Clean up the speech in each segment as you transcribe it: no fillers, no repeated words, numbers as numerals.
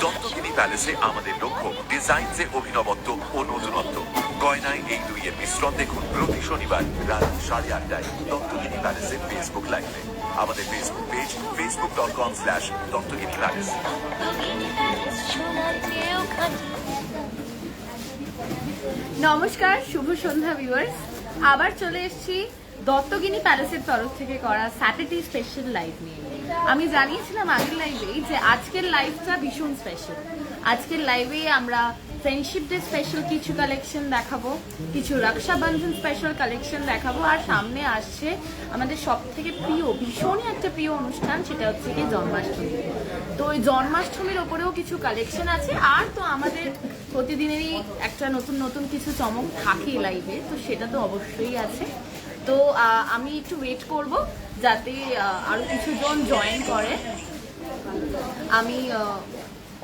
দত্তগিরি প্যালেসে আমাদের লক্ষ্য ডিজাইনসে অভিনবত্ব ও নতুনত্ব। গয়নায় এই দুইয়ের মিশ্রণ দেখুন প্রতি শনিবার রাত 8:30টায় দত্তগিরি প্যালেসের ফেসবুক লাইভে। আমাদের ফেসবুক পেজ facebook.com/দত্তগিরি প্যালেস। নমস্কার, শুভ সন্ধ্যা ভিউয়ার্স। আবার চলে এসেছি দত্তগিরি প্যালেসের তরফ থেকে করা স্যাটারডে স্পেশাল লাইভ নিয়ে। আমি জানিয়েছিলাম আগের লাইভেই যে আজকের লাইভটা ভীষণ স্পেশাল। আজকের লাইভে আমরা ফ্রেন্ডশিপ ডে স্পেশাল কিছু কালেকশন দেখাবো, কিছু রক্ষাবন্ধন স্পেশাল কালেকশন দেখাবো, আর সামনে আসছে আমাদের সব থেকে প্রিয়, ভীষণই একটা প্রিয় অনুষ্ঠান, সেটা হচ্ছে কি জন্মাষ্টমী। তো ওই জন্মাষ্টমীর ওপরেও কিছু কালেকশন আছে, আর তো আমাদের প্রতিদিনেরই একটা নতুন নতুন কিছু চমক থাকে লাইভে, তো সেটা তো অবশ্যই আছে। তো আমি একটু ওয়েট করব যাতে আরও কিছুজন জয়েন করে। আমি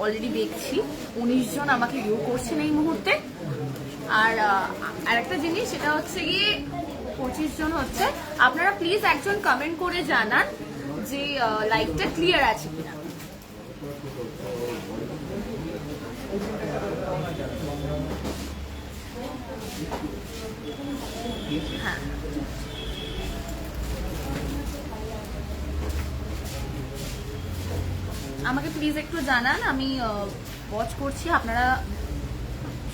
অলরেডি দেখছি 19 জন আমাকে ভিউ করছেন এই মুহূর্তে। আর আরেকটা জিনিস, সেটা হচ্ছে গিয়ে 25 জন হচ্ছে। আপনারা প্লিজ একজন কমেন্ট করে জানান যে লাইভটা ক্লিয়ার আছে কিনা। হ্যাঁ, আমাকে প্লিজ একটু জানান, আমি ওয়াচ করছি। আপনারা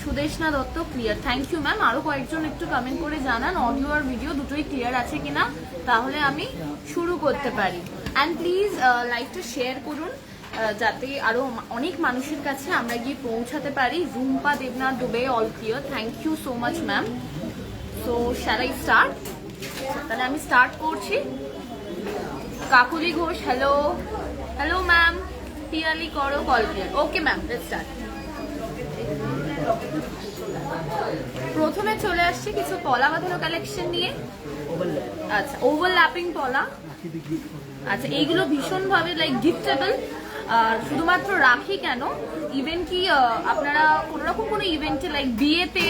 Sudeshna Dutta clear, thank you ma'am. আরো কয়েকজন একটু কমেন্ট করে জানান অডিও আর ভিডিও দুটোই ক্লিয়ার আছে কিনা, তাহলে আমি শুরু করতে পারি। অ্যান্ড প্লিজ লাইভটা শেয়ার করুন যাতে আরো অনেক মানুষের কাছে আমরা গিয়ে পৌঁছাতে পারি। Rumpa Debnath Dubey all clear, thank you so much ma'am. So shall I start? তাহলে আমি স্টার্ট করছি। Kakuli Ghosh, hello hello ma'am. Piyali করো কল clear, okay ma'am, let's start. প্রথমে চলে আসছে কিছু পলা বাঁধানো কালেকশন নিয়ে। আচ্ছা, ওভারল্যাপিং পলা। আচ্ছা, এইগুলো ভীষণ ভাবে লাইক গিফটেবল। শুধুমাত্র রাখি কেন, ইভেন কি আপনারা কোনো রকম কোনো ইভেন্টে লাইক বিয়েতে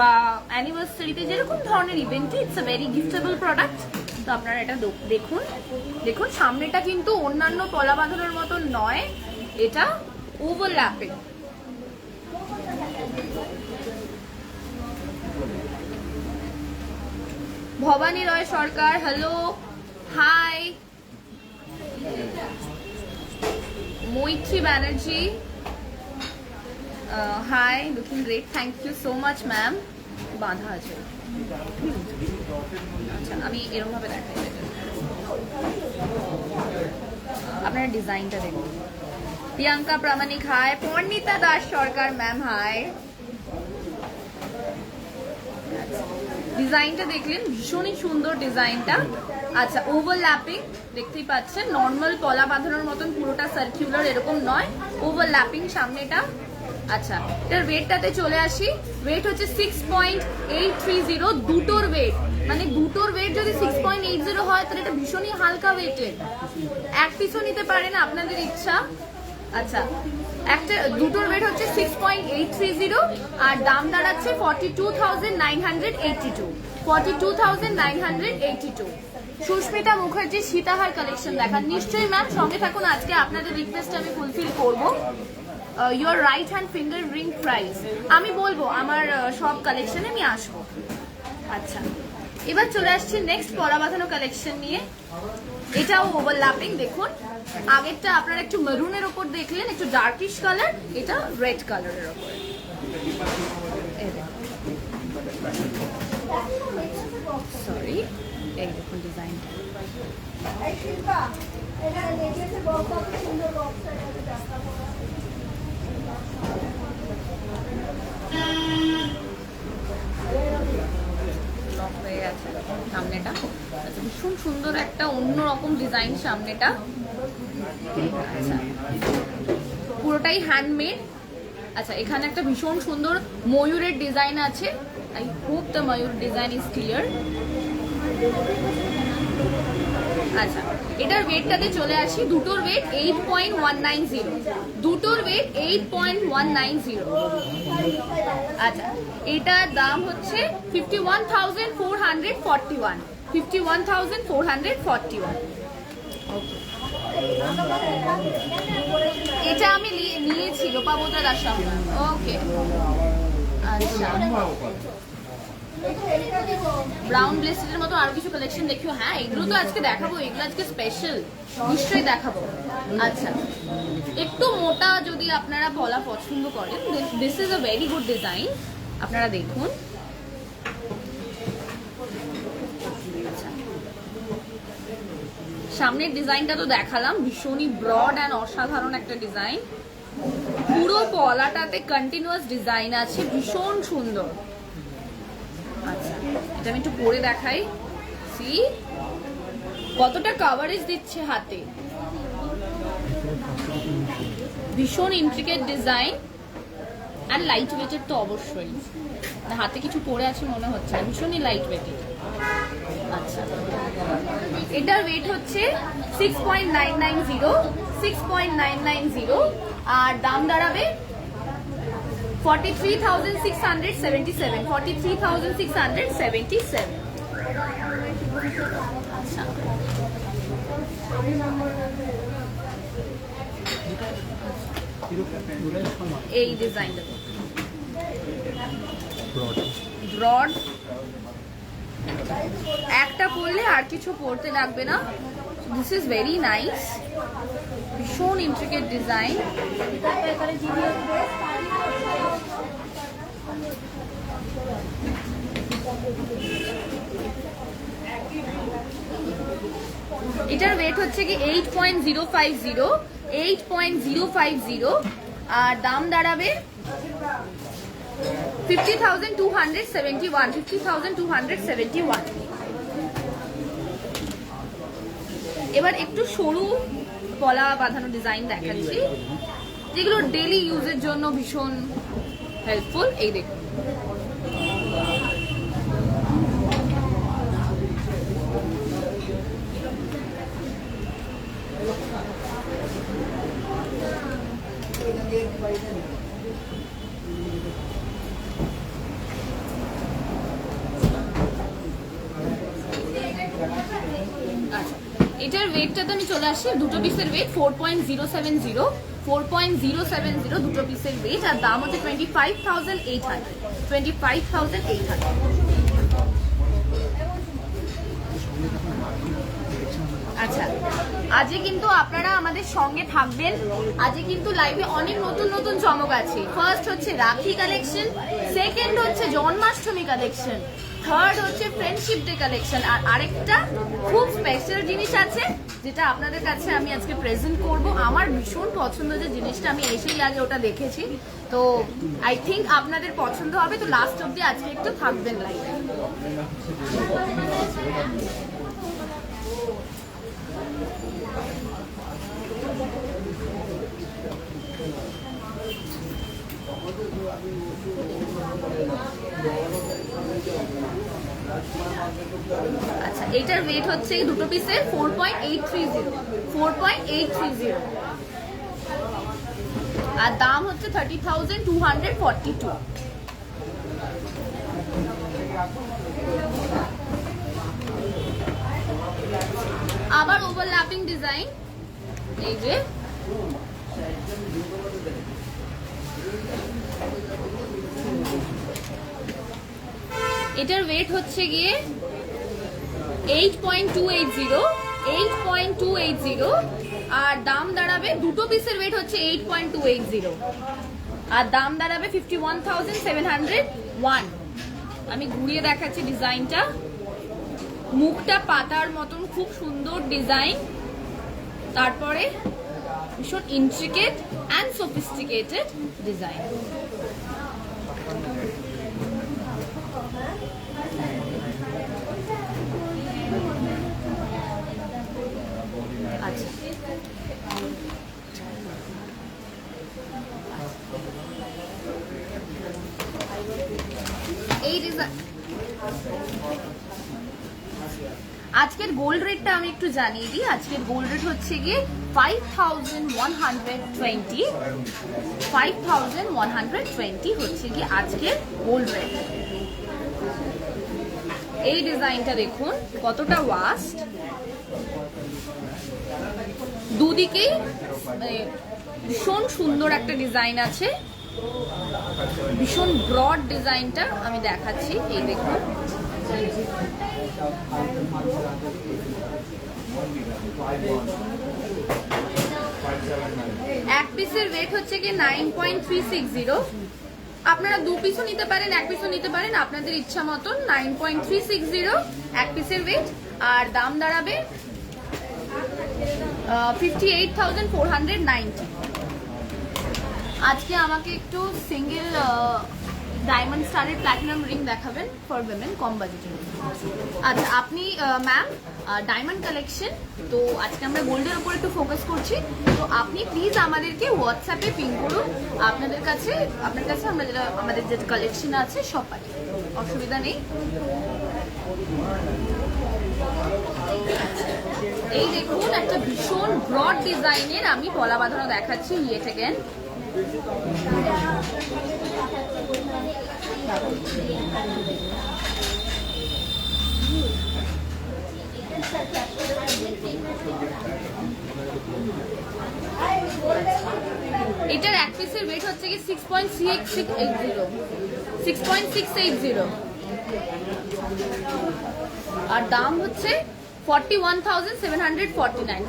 বা অ্যানিভার্সারিতে, যেরকম ধরনের ইভেন্টে, ইটস আ ভেরি গিফটেবল প্রোডাক্ট। তো আপনারা এটা দেখুন দেখুন, সামনেটা কিন্তু অন্যান্য পলা বাঁধানোর মতন নয়, এটা overlapping. Bhabani Roy Sarkar, hello, hi. Maitri Banerjee, hi, looking great, thank you so much ma'am. বাঁধা আছে, আচ্ছা আমি এরকম ভাবে দেখাই, আপনার ডিজাইনটা দেখুন। প্রিয়াঙ্কা প্রামাণিক, high. Parnita Das Sarkar ma'am, high. ডিজাইনটা দেখলেন, ভীষণই সুন্দর ডিজাইনটা। আচ্ছা, ওভারল্যাপিং দেখতেই পাচ্ছেন, নর্মাল পলা বাঁধানোর মতন পুরোটা সার্কুলার এরকম নয়, ওভারল্যাপিং সামনেটা। আচ্ছা, এটার ওয়েটটাতে চলে আসি। ওয়েট হচ্ছে 6.830, দুটোর ওয়েট, মানে দুটোর ওয়েট যদি 6.80 হয় তাহলে এটা ভীষণই হালকা ওয়েটের। এক পিসও নিতে পারেন, আপনাদের ইচ্ছা। আচ্ছা, একটা দুটোর ওয়েট হচ্ছে 6.830, আর দাম দাঁড়াচ্ছে 42,982। 42,982। সুস্মিতা মুখার্জি, সীতাহার কালেকশন দেখান। নিশ্চয়ই ম্যাম, সঙ্গে থাকুন। আজকে আপনাদের রিকোয়েস্ট আমি ফুলফিল করবো। Your right hand finger ring price আমি বলবো, আমার সব কালেকশনে আমি আসবো। আচ্ছা, এবার চলে আসছি নেক্সট পলা বাঁধানো কালেকশন নিয়ে। এটাও ওভারল্যাপিং। দেখুন, আগেরটা আপনারা একটু মেরুনের ওপর দেখলেন, একটু ডার্কিশ কালার, এটা রেড কালারের ওপর। সরি, এই দেখুন ডিজাইনটা। হয়ে গেছে সামনেটা। আচ্ছা, ভীষণ সুন্দর একটা অন্যরকম ডিজাইন সামনেটা। আচ্ছা, পুরোটাই হ্যান্ডমেড। আচ্ছা, এখানে একটা ভীষণ সুন্দর ময়ূরের ডিজাইন আছে। I hope the Mayur design is clear. আচ্ছা, এটার ওয়েটটাতে চলে আসি। দুটোর ওয়েট 8.190, দুটোর ওয়েট 8.190। আচ্ছা, এটার দাম হচ্ছে 51,441। 51,441। ওকে, এটা আমি নিয়েছি লোপামুদ্রা দাসম। ওকে আচ্ছা, ব্রাউন ব্লেসেটের মতো আরো কিছু কালেকশন দেখিও। হ্যাঁ, এগুলো তো আজকে দেখাবো, এগুলো আজকে স্পেশাল, নিশ্চয়ই দেখাবো। আচ্ছা, একটু মোটা যদি আপনারা পলা পছন্দ করেন, this is a very good design, আপনারা দেখুন। সামনের ডিজাইনটা তো দেখালাম, ভীষণই ব্রড অ্যান্ড অসাধারণ একটা ডিজাইন। পুরো পলাটাতে কন্টিনিউয়াস ডিজাইন আছে, ভীষণ সুন্দর। আচ্ছা, এটা আমি একটু পরে দেখাই। সি কতটা কভারেজ দিচ্ছে হাতে, ভীষণ ইন্ট্রিকেট ডিজাইন আর লাইট ওয়েটের তো অবশ্যই, হাতে কিছু পরে আছে মনে হচ্ছে, ভীষণই লাইট ওয়েটের। আচ্ছা, এটার ওয়েট হচ্ছে 6.990 আর দাম দাঁড়াবে 43,677 43,677। আচ্ছা, এই ডিজাইনটা ব্রড, একটা পরলে আর কিছু পরতে লাগবে না। দিস ইজ ভেরি নাইস, ভীষণ ইন্ট্রিকেট ডিজাইন। এটার ওয়েট হচ্ছে কি 8.050 আর দাম দাঁড়াবে 50,271। এবার একটু সরু পলা বাঁধানো ডিজাইন দেখাচ্ছি, যেগুলো ডেলি ইউজের জন্য ভীষণ হেল্পফুল। এই দেখুন, এটার ওয়েটটাতে আমি চলে আসি, দুটো পিসের ওয়েট 4.070 দুটো পিসের ওয়েট, আর দাম হচ্ছে 25,800। আচ্ছা, আজকে কিন্তু আপনারা আমাদের সঙ্গে থাকবেন। আজকে কিন্তু লাইভে অনেক নতুন নতুন চমক আছে। ফার্স্ট হচ্ছে রাখি কালেকশন, সেকেন্ড হচ্ছে জন্মাষ্টমী কালেকশন, থার্ড হচ্ছে ফ্রেন্ডশিপ ডে কালেকশন, আর আরেকটা খুব স্পেশাল জিনিস আছে যেটা আপনাদের কাছে আমি আজকে প্রেজেন্ট করব। আমার ভীষণ পছন্দ যে জিনিসটা, আমি এসেই আগে ওটা দেখেছি, তো আই থিঙ্ক আপনাদের পছন্দ হবে। তো লাস্ট অব্দি আজকে একটু থাকবেন লাইভে। আচ্ছা, এটার ওয়েট হচ্ছে দুটো পিসের 4.830 আর দাম হচ্ছে 30,242। আবার ওভারল্যাপিং ডিজাইন, এই যে এটার ওয়েট হচ্ছে গিয়ে 8.280 আর দাম দাঁড়াবে, দুটো পিসের ওয়েট হচ্ছে 8.280 আর দাম দাঁড়াবে 51,701। আমি ঘুরিয়ে দেখাচ্ছি ডিজাইনটা, মুখটা পাতার মতন খুব সুন্দর ডিজাইন, তারপরে ভীষণ ইন্ট্রিকেট অ্যান্ড সফিস্টিকেটেড ডিজাইন। আচ্ছা, এই ডিজাইন, আজকের গোল্ড রেটটা আমি একটু জানিয়ে দিই। আজকের গোল্ড রেট হচ্ছে গিয়ে 5,120 হচ্ছে গিয়ে আজকের গোল্ড রেট। এই ডিজাইনটা দেখুন কতটা ওয়াস্ট, দুদিকেই ভীষণ সুন্দর একটা ডিজাইন আছে, ভীষণ ব্রড ডিজাইনটা আমি দেখাচ্ছি। এই দেখুন, এক পিসের ওয়েট হচ্ছে কি 9.360। আপনারা 2 পিসও নিতে পারেন, 1 পিসও নিতে পারেন, আপনাদের ইচ্ছা মতন। 9.360 এক পিসের ওয়েট, আর দাম দাঁড়াবে 58,490। আজকে আমাকে একটু সিঙ্গেল ডায়মন্ড স্টারের প্ল্যাটিনাম রিং দেখাবেন ফর উইমেন, কম বাজেটের। আচ্ছা, আপনি ম্যাম ডায়মন্ড কালেকশন, তো আজকে আমরা গোল্ডের উপর একটু ফোকাস করছি, তো আপনি প্লিজ আমাদেরকে হোয়াটসঅ্যাপে পিং করুন আপনার কাছে আমরা যেটা আমাদের যে কালেকশন আছে সব পাই, অসুবিধা নেই। এই দেখুন, একটা ভীষণ ব্রড ডিজাইনের আমি পলা বাঁধানো দেখাচ্ছি, ইয়েট অ্যাগেন। এটার এক পিসের ওয়েট হচ্ছে কি 6.680 আর দাম হচ্ছে 41,749।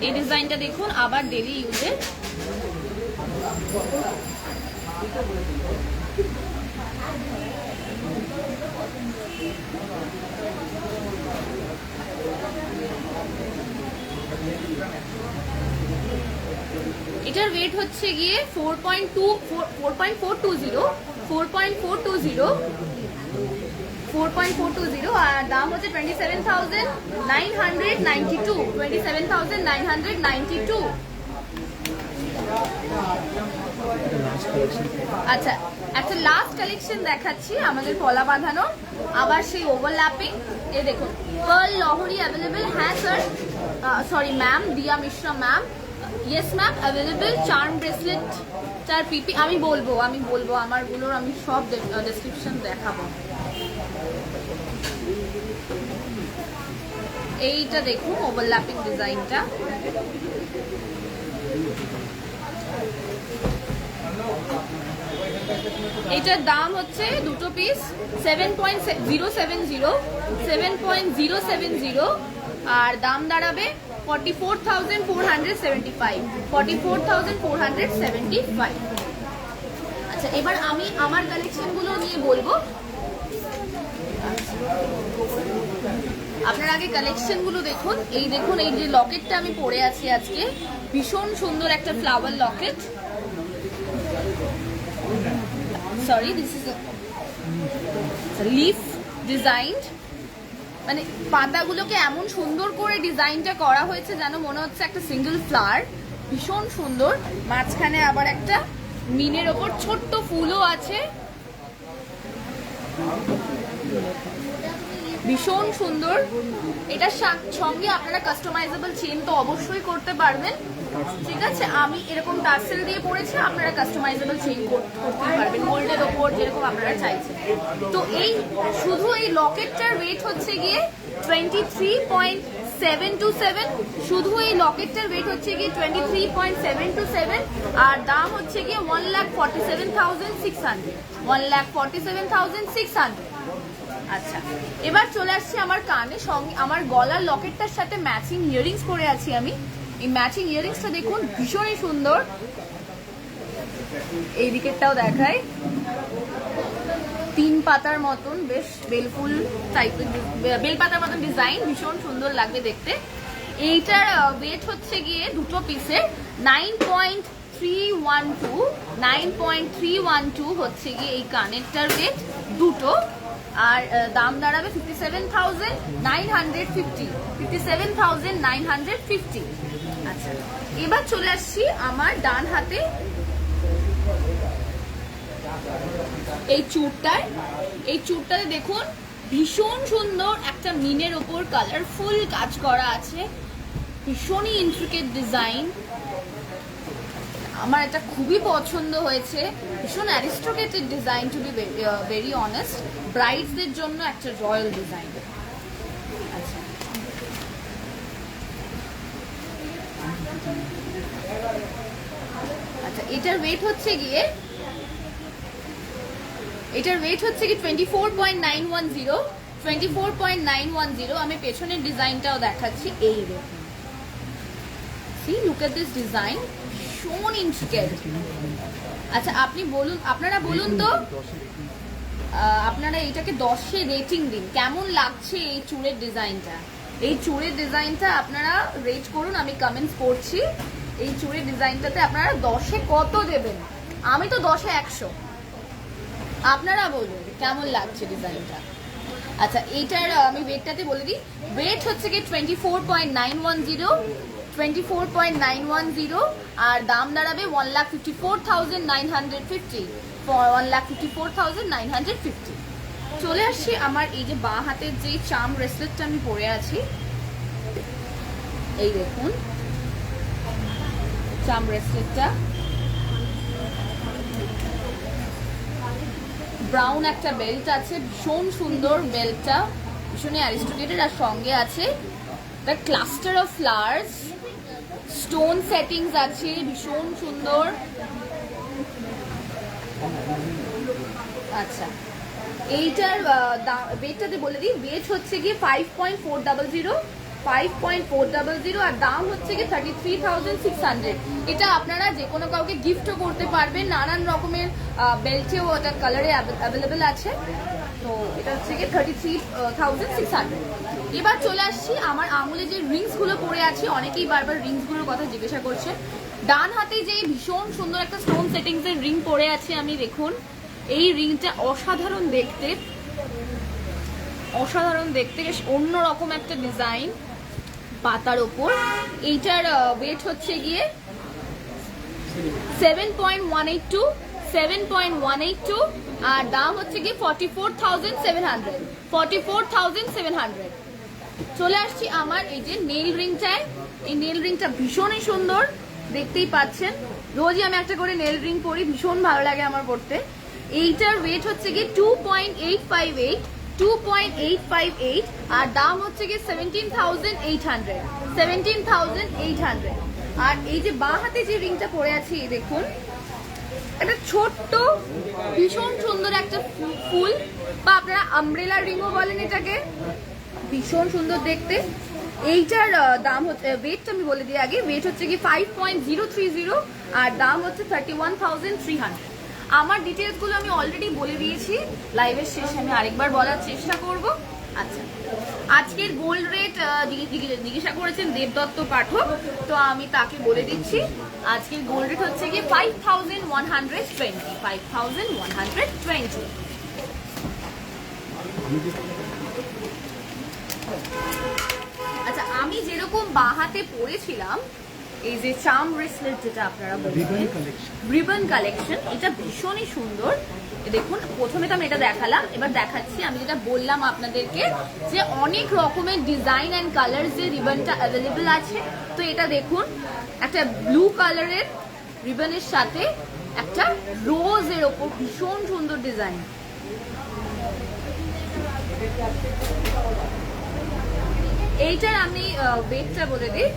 এই ডিজাইনটা দেখুন, আবার ডেলি ইউজের। এটার ওয়েট হচ্ছে গিয়ে 4.420 আর দাম হচ্ছে 27,992। আচ্ছা, একটা লাস্ট কালেকশন দেখাচ্ছি আমাদের পলা বাঁধানো, আবার সেই ওভারল্যাপিং। এই দেখুন, পার্ল লহরি অ্যাভেলেবেল। হ্যাঁ স্যার, সরি ম্যাম, দিয়া Mishra ma'am. Yes ma'am, available. Charm bracelet চার পিপি আমি বলবো আমারগুলোর আমি সব ডেসক্রিপশন দেখাবো। এইটা দেখুন ওভারল্যাপিং ডিজাইনটা, এটার দাম হচ্ছে দুটো পিস 7.070 আর দাম দাঁড়াবে 44,475। আচ্ছা, এবার আমি আমার কালেকশনগুলো নিয়ে বলবো। আপনার আগে কালেকশনগুলো দেখুন। এই দেখুন, এই যে লকেটটা আমি পরে আছি আজকে, ভীষণ সুন্দর একটা flower Locket. Sorry, this is leaf designed, মানে পাতাগুলোকে এমন সুন্দর করে ডিজাইনটা করা হয়েছে যেন মনে হচ্ছে একটা সিঙ্গেল ফ্লাওয়ার, ভীষণ সুন্দর। মাঝখানে আবার একটা মিনের ওপর ছোট্ট ফুলও আছে, ভীষণ সুন্দর। এটার সঙ্গে আপনারা কাস্টমাইজেবল চেন তো অবশ্যই করতে পারবেন, ঠিক আছে। আমি এরকম টার্সেল দিয়ে পরেছি, আপনারা কাস্টমাইজেবল চেন করতে পারবেন গোল্ডের ওপর যেরকম আপনারা চাইছেন। তো এই শুধু এই লকেটটার ওয়েট হচ্ছে গিয়ে 23.727, শুধু এই লকেটটার ওয়েট হচ্ছে গিয়ে 23.727 আর দাম হচ্ছে গিয়ে 1,47,600। আচ্ছা, এবার চলে আসছি আমার কানে, সঙ্গে আমার গলার লকেটটার সাথে ম্যাচিং ইয়ারিংস পরে আছি আমি। এই ম্যাচিং ইয়ারিংসটা দেখুন, ভীষণই সুন্দর। এই দিকেরটাও দেখাই, 3 পাতার মতন, বেশ বেলফুল টাইপের, বেলপাতার মতন ডিজাইন, ভীষণ সুন্দর লাগবে দেখতে। এইটার ওয়েট হচ্ছে গিয়ে দুটো পিসের 9.312 হচ্ছে গিয়ে এই কানেরটার ওয়েট দুটো, আর দাম দাঁড়াবে 57,950। আচ্ছা, এবার চলে আসছি আমার ডান হাতে এই চুড়টাতে দেখুন, ভীষণ সুন্দর একটা মিনের ওপর কালারফুল কাজ করা আছে, ভীষণই ইন্ট্রিকেট ডিজাইন। আমার এটা খুবই পছন্দ হয়েছে, ভীষণ aristocrated design, to be very honest. ব্রাইডসদের জন্য একটা রয়্যাল ডিজাইন। আচ্ছা, আচ্ছা এটার ওয়েট হচ্ছে গিয়ে 24.910। 24.910। আমি পেছনের ডিজাইনটাও দেখাচ্ছি, এই দেখুন। See, look at this design, ভীষণ ইন্ট্রিকেট। আচ্ছা আপনি বলুন, আপনারা বলুন তো, আপনারা এইটাকে 10-এ রেটিং দিন, কেমন লাগছে এই চুড়ের ডিজাইনটা। এই চুড়ের ডিজাইনটা আপনারা রেট করুন, আমি কমেন্টস করছি। এই চুড়ের ডিজাইনটাতে আপনারা 10-এ কত দেবেন? আমি তো 10-এ 100। আপনারা বলুন কেমন লাগছে ডিজাইনটা। আচ্ছা এইটার আমি ওয়েটটাতে বলে দিই, ওয়েট হচ্ছে কি 24.910, 24.910, আর দাম দাঁড়াবে 1,54,950, 1,54,950। চলে আসছি আমার এই যে বাঁ হাতের যে চার্ম ব্রেসলেটটা আমি পরে আছি, এই দেখুন চার্ম ব্রেসলেটটা, ব্রাউন একটা বেল্ট আছে, ভীষণ সুন্দর বেল্টটা, ভীষণই অ্যারিস্টোক্রেটেড। আর সঙ্গে আছে the cluster of flowers, stone settings আছে, ভীষণ সুন্দর। আচ্ছা এইটার ওয়েটটাতে বলে দিই, ওয়েট হচ্ছে গিয়ে 5.400, 5.400, আর দাম হচ্ছে গিয়ে 33,600। এটা আপনারা যে কোনো কাউকে গিফটও করতে পারবেন, নানান রকমের বেল্টেও ওটা কালারে অ্যাভেলেবেল আছে। তো এটা হচ্ছে গিয়ে 33,600। এবার চলে আসছি আমার আঙুলে যে রিংসগুলো পরে আছি, অনেকেই বারবার রিংসগুলোর কথা জিজ্ঞাসা করছে। ডান হাতে যে ভীষণ সুন্দর একটা স্টোন সেটিংসের রিং পরে আছি আমি, দেখুন এই রিংটা অসাধারণ দেখতে, অসাধারণ দেখতে, অন্যরকম একটা ডিজাইন পাতার ওপর। এইটার ওয়েট হচ্ছে গিয়ে 7.182, 7.182, আর দাম হচ্ছে গিয়ে 44,700, 44,700। চলে আসছি আমার এই যে নেল রিংটায়। এই নেল রিংটা ভীষণই সুন্দর, দেখতেই পাচ্ছেন। রোজই আমি একটা করে নেল রিং পরি, ভীষণ ভালো লাগে আমার পরতে। এইটার ওয়েট হচ্ছে গিয়ে 2.858, 2.858, আর দাম হচ্ছে গিয়ে 17,800, 17,800। আর এই যে বাঁ হাতে যে রিংটা পরে আছি দেখুন, একটা ছোট্ট ভীষণ সুন্দর একটা ফুল, বা আপনারা আমব্রেলা রিংও বলেন এটাকে, ভীষণ সুন্দর দেখতে। এইটার দাম হচ্ছে, ওয়েটটা আমি বলে দিই আগে, ওয়েট হচ্ছে কি 5.030, আর দাম হচ্ছে 31,300। আমার ডিটেলসগুলো আমি অলরেডি বলে দিয়েছি, লাইভের শেষে আমি আরেকবার বলার চেষ্টা করব। আচ্ছা আজকের গোল্ড রেট জিজ্ঞাসা করেছেন দেবদত্ত পাঠক, তো আমি তাকে বলে দিচ্ছি। আজকের গোল্ড রেট হচ্ছে কি 5,120, 5,120। আচ্ছা আমি যেরকম বাঁ হাতে পরেছিলাম এই যে চার্ম ব্রেসলেট, যেটা আপনারা বলছেন রিবন কালেকশন, এটা ভীষণই সুন্দর। দেখুন প্রথমে তো আমি এটা দেখালাম, এবার দেখাচ্ছি আমি যেটা বললাম আপনাদেরকে, যে অনেক রকমের ডিজাইন অ্যান্ড কালার যে রিবনটা অ্যাভেলেবেল আছে। তো এটা দেখুন একটা ব্লু কালারের রিবনের সাথে একটা রোজের ওপর ভীষণ সুন্দর ডিজাইন। এইটার আমি ওয়েটটা বলে দিই,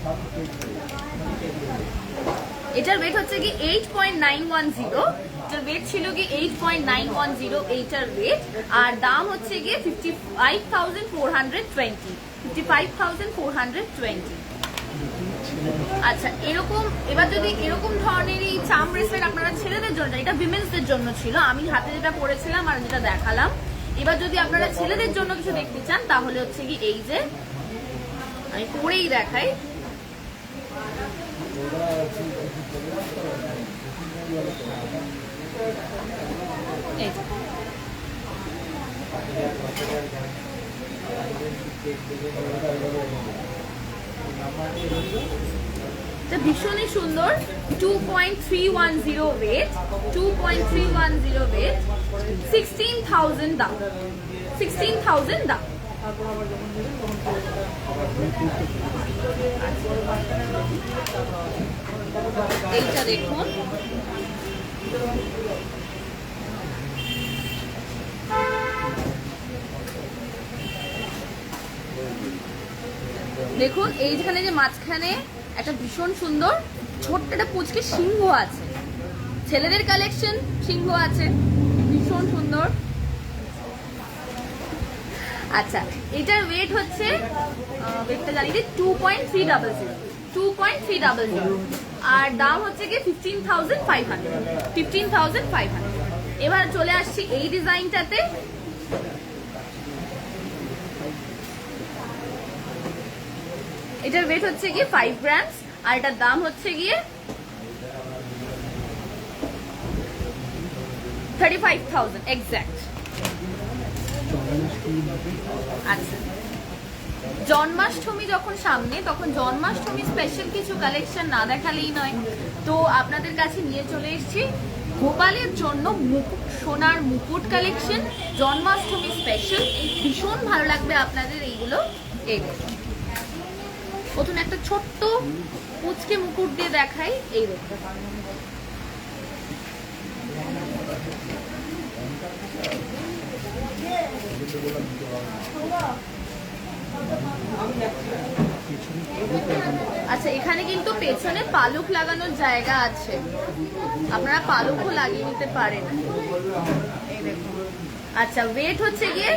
এটার ওয়েট হচ্ছে কি 8.910, এটার ওয়েট ছিল কি 8.910 এইটার ওয়েট, আর দাম হচ্ছে গিয়ে 55,420, 55,420। আচ্ছা এরকম, এবার যদি এরকম ধরনের এই চার্ম ব্রেসলেট আপনারা ছেলেদের জন্য, এটা উইমেন্সদের জন্য ছিল, আমি হাতে যেটা পরেছিলাম আর যেটা দেখালাম। এবার যদি আপনারা ছেলেদের জন্য কিছু দেখতে চান তাহলে হচ্ছে কি এই যে আমি পরেই দেখাই, ভীষণই সুন্দর। 2.310 ওয়েট, 2.310 ওয়েট, 16,000 দাম, 16,000 দাম। এইটা দেখুন, দেখুন এইখানে যে মাঝখানে একটা ভীষণ সুন্দর ছোট্ট একটা পুচকে সিংহ আছে, ছেলেদের কালেকশন সিংহ আছে, ভীষণ সুন্দর। আচ্ছা, এটার ওয়েট হচ্ছে ওয়েটটা জানি যে 2.300 আর দাম হচ্ছে কি 15,500। এবার চলে আসছি এই ডিজাইনটাতে। এটার ওয়েট হচ্ছে গিয়ে 5 গ্রামস আর এটার দাম হচ্ছে গিয়ে 35,000 এক্স্যাক্ট। আচ্ছা, জন্মাষ্টমী যখন সামনে, তখন জন্মাষ্টমী স্পেশাল কিছু কালেকশন না দেখালেই নয়। তো আপনাদের কাছে নিয়ে চলে এসেছি গোপালের জন্য মুকুট, সোনার মুকুট কালেকশন, জন্মাষ্টমী স্পেশাল। ভীষণ ভালো লাগবে আপনাদের এইগুলো। এই প্রথমে একটা ছোট্ট পুচকে মুকুট দিয়ে দেখাই, এই দেখুন। আচ্ছা, এখানে কিন্তু পেছনে পালক লাগানোর জায়গা আছে, আপনারা পালকও লাগিয়ে নিতে পারেন। এই দেখুন। আচ্ছা, ওয়েট হচ্ছে গিয়ে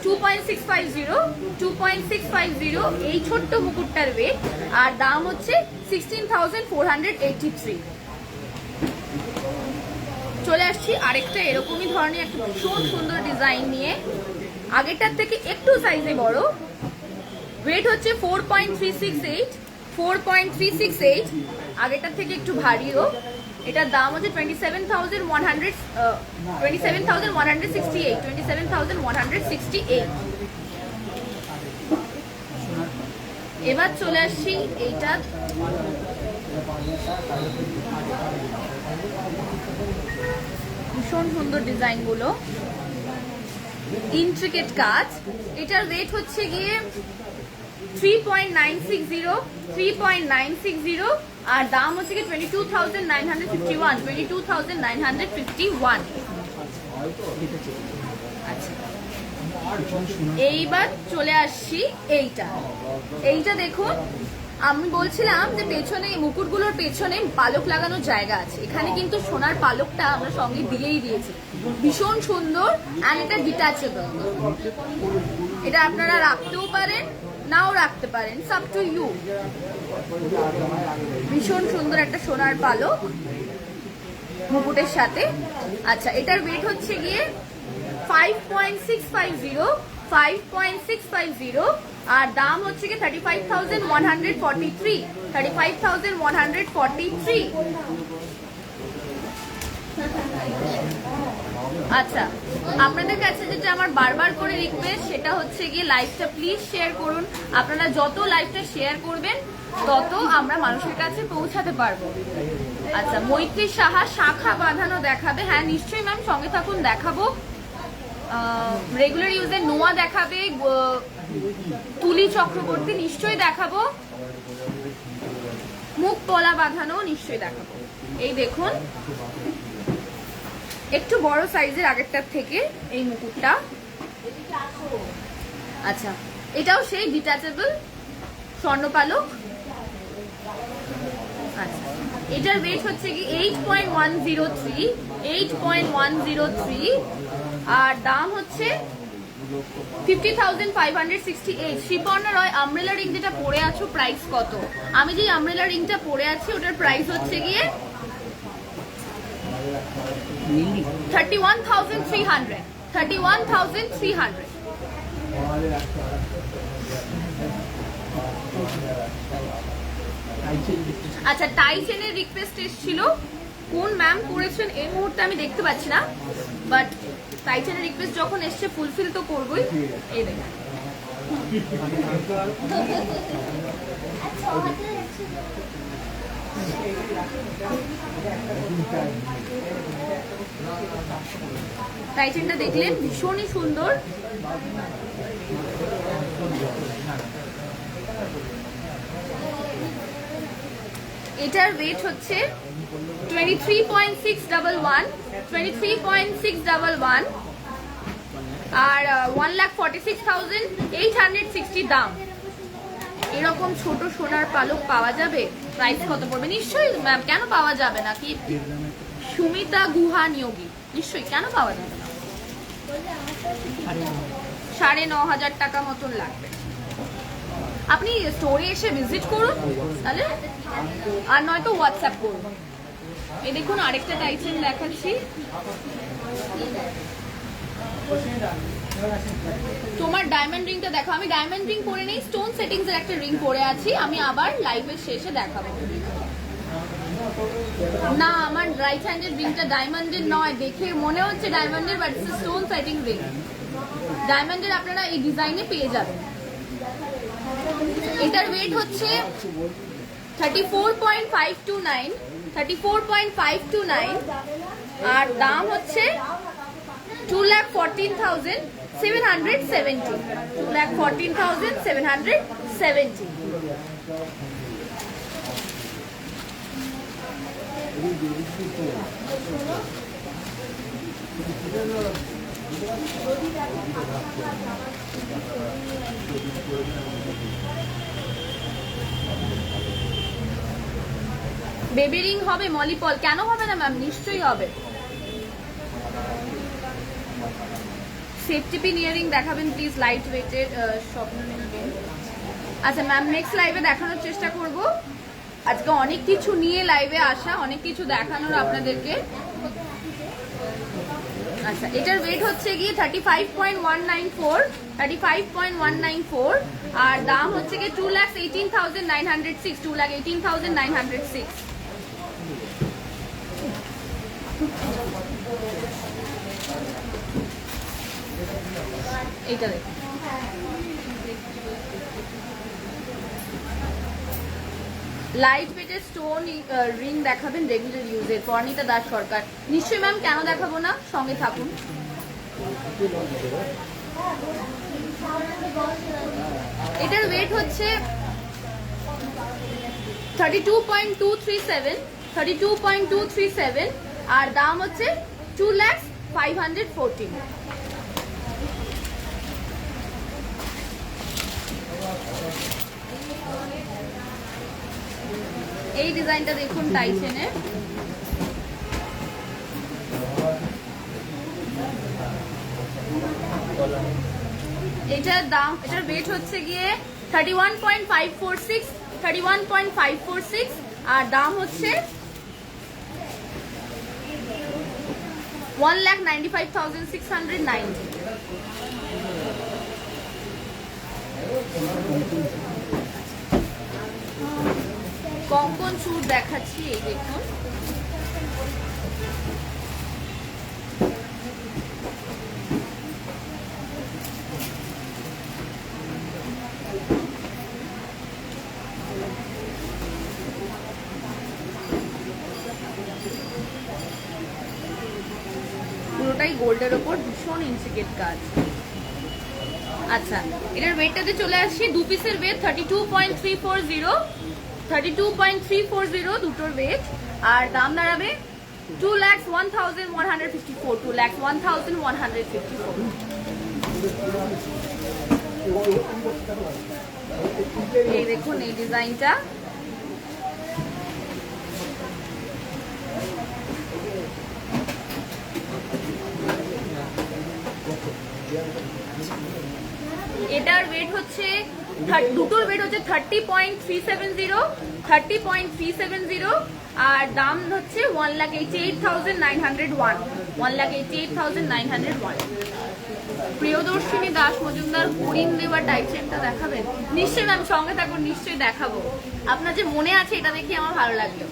2.650 এই ছোট্ট মুকুটটার ওয়েট, আর দাম হচ্ছে 16,483। চলে আসছি আরেকটা এরকমই ধরনের একটা ভীষণ সুন্দর ডিজাইন নিয়ে, আগেরটার থেকে একটু সাইজে বড়, ওয়েট হচ্ছে 4.368, আগেরটার থেকে একটু ভারীও। এটার দাম হচ্ছে 27,168। এবার চলে আসছি এইটা, ভীষণ সুন্দর ডিজাইন গুলো, ইন্ট্রিকেট কাজ। এটার রেট হচ্ছে গিয়ে 3.960 আর দাম হচ্ছে গিয়ে 22,951। আচ্ছা, এইবার চলে আসছি এইটা দেখুন। আমি বলছিলাম যে পেছনে মুকুটগুলোর পেছনে পালক লাগানোর জায়গা আছে, এখানে কিন্তু সোনার পালকটা আমরা সঙ্গে দিয়েই দিয়েছি, ভীষণ সুন্দর। আর এটা ডিটাচেবল, এটা আপনারা রাখতেও পারেন, নাও রাখতে পারেন, আপ টু ইউ। ভীষণ সুন্দর একটা সোনার পালক মুকুটের সাথে। আচ্ছা, এটার ওয়েট হচ্ছে গিয়ে 5.650 আর দাম হচ্ছে কি 35,143। আচ্ছা, আপনাদের কাছে যেটা আমার বারবার করে রিকোয়েস্ট, সেটা হচ্ছে গিয়ে লাইভটা প্লিজ শেয়ার করুন। আপনারা যত লাইভটা শেয়ার করবেন তত আমরা মানুষের কাছে পৌঁছাতে পারবো। আচ্ছা, মৈত্রী সাহা শাখা বাঁধানো দেখাবে। হ্যাঁ নিশ্চয়ই ম্যাম, সঙ্গে থাকুন, দেখাবো। রেগুলার ইউজে নোয়া দেখাবে, তুলি চক্রবর্তী নিশ্চয়ই দেখাবো, মুখ পলা বাঁধানো নিশ্চয়ই দেখাবো। এই দেখুন, একটু বড় সাইজের আগেরটার থেকে এই মুকুটটা। আচ্ছা, এটাও সেই ডিটাচেবল স্বর্ণপালক। আচ্ছা, এটার ওয়েট হচ্ছে কি 8.103 আর দাম হচ্ছে 50,568। শ্রীপর্ণা রয়, আমব্রেলা রিং যেটা পরে আছো প্রাইস কত? আমি যে আমব্রেলা রিংটা পরে আছি ওটার প্রাইস হচ্ছে গিয়ে 31,300। আচ্ছা, টাই চেনের রিকোয়েস্ট এসেছিল, কোন ম্যাম করেছেন এই মুহূর্তে আমি দেখতে পাচ্ছি না, বাট টাই চেনের রিকোয়েস্ট যখন এসছে ফুলফিল তো করবোই। এই দেখুন, টাই চেনটা দেখলেন, ভীষণই সুন্দর। এটার ওয়েট হচ্ছে 23.611 23.611 আর 1,46,860 দাম। এরকম ছোট সোনার পালক পাওয়া যাবে? প্রাইস কত পড়বে? নিশ্চয়ই ম্যাম, কেন পাওয়া যাবে না? কি সুমিতা গুহা নিয়োগী, নিশ্চয়ই, কেন পাওয়া যাবে না? 9,500 টাকা মতন লাগবে। আপনি স্টোরে এসে ভিজিট করুন তাহলে, আর নয়তো হোয়াটসঅ্যাপ করুন। এই দেখুন আরেকটা টাইটেন দেখাচ্ছি। তোমার ডায়মন্ড রিংটা দেখো। আমি ডায়মন্ড রিং পরে নেই, স্টোন সেটিংস এর একটা রিং পরে আছি। আমি আবার লাইভের শেষে দেখাবো। না, আমার রাইট হ্যান্ডের রিংটা ডায়মন্ডের নয়, দেখে মনে হচ্ছে ডায়মন্ডের, but it's stone setting ring. ডায়মন্ডের আপনারা এই ডিজাইনে পেয়ে যাবেন। এটার ওয়েট হচ্ছে 34.529 34.529 আর দাম হচ্ছে 2,14,770 2,14,770। বেবি রিং হবে মলিপল? কেন হবে না ম্যাম, নিশ্চয়ই হবে। সেফটি পিন ইয়ারিং দেখাবেন প্লিজ, লাইট ওয়েটের স্বপ্ন নিবেন। আচ্ছা ম্যাম, নেক্সট লাইভে দেখানোর চেষ্টা করব। আজকে অনেক কিছু নিয়ে লাইভে আসা, অনেক কিছু দেখানোর আপনাদেরকে। আচ্ছা, এটার ওয়েট হচ্ছে গিয়ে 35.194 আর দাম হচ্ছে গিয়ে 2,18,906 2,18,906। এইটা দেখুন, লাইট ওয়েটের স্টোন রিং দেখাবেন রেগুলার ইউজের। পর্ণিতা দাস সরকার, নিশ্চয়ই ম্যাম, কেন দেখাবো না, সঙ্গে থাকুন। এটার ওয়েট হচ্ছে 32.237 আর দাম হচ্ছে 2,05,14। এই ডিজাইনটা দেখুন টাইটেনের। এটার দাম, এটার ওয়েট হচ্ছে গিয়ে 31.546 আর দাম হচ্ছে 1,95,690। কঙ্কন চুর দেখাচ্ছি, এই দেখুন। পুরোটাই গোল্ডের ওপর, ভীষণ ইন্ট্রিকেট কাজ। আচ্ছা, এটার ওয়েটটাতে চলে আসছি। দু পিসের ওয়েট 32.340 দুটোর ওয়েট আর দাম দাঁড়াবে 2,01,154 2,01,154। এই দেখুন এই ডিজাইনটা। এটার ওয়েট হচ্ছে, দুটোর ওয়েট হচ্ছে 30.370 আর দাম হচ্ছে 1,88,901 1,88,901। প্রিয়দর্শিনী দাস মজুমদার হরিণ দেওয়া টাইটেনটা দেখাবেন? নিশ্চয়ই ম্যাম, সঙ্গে থাকুন, নিশ্চয়ই দেখাবো। আপনার যে মনে আছে এটা দেখে আমার ভালো লাগলো।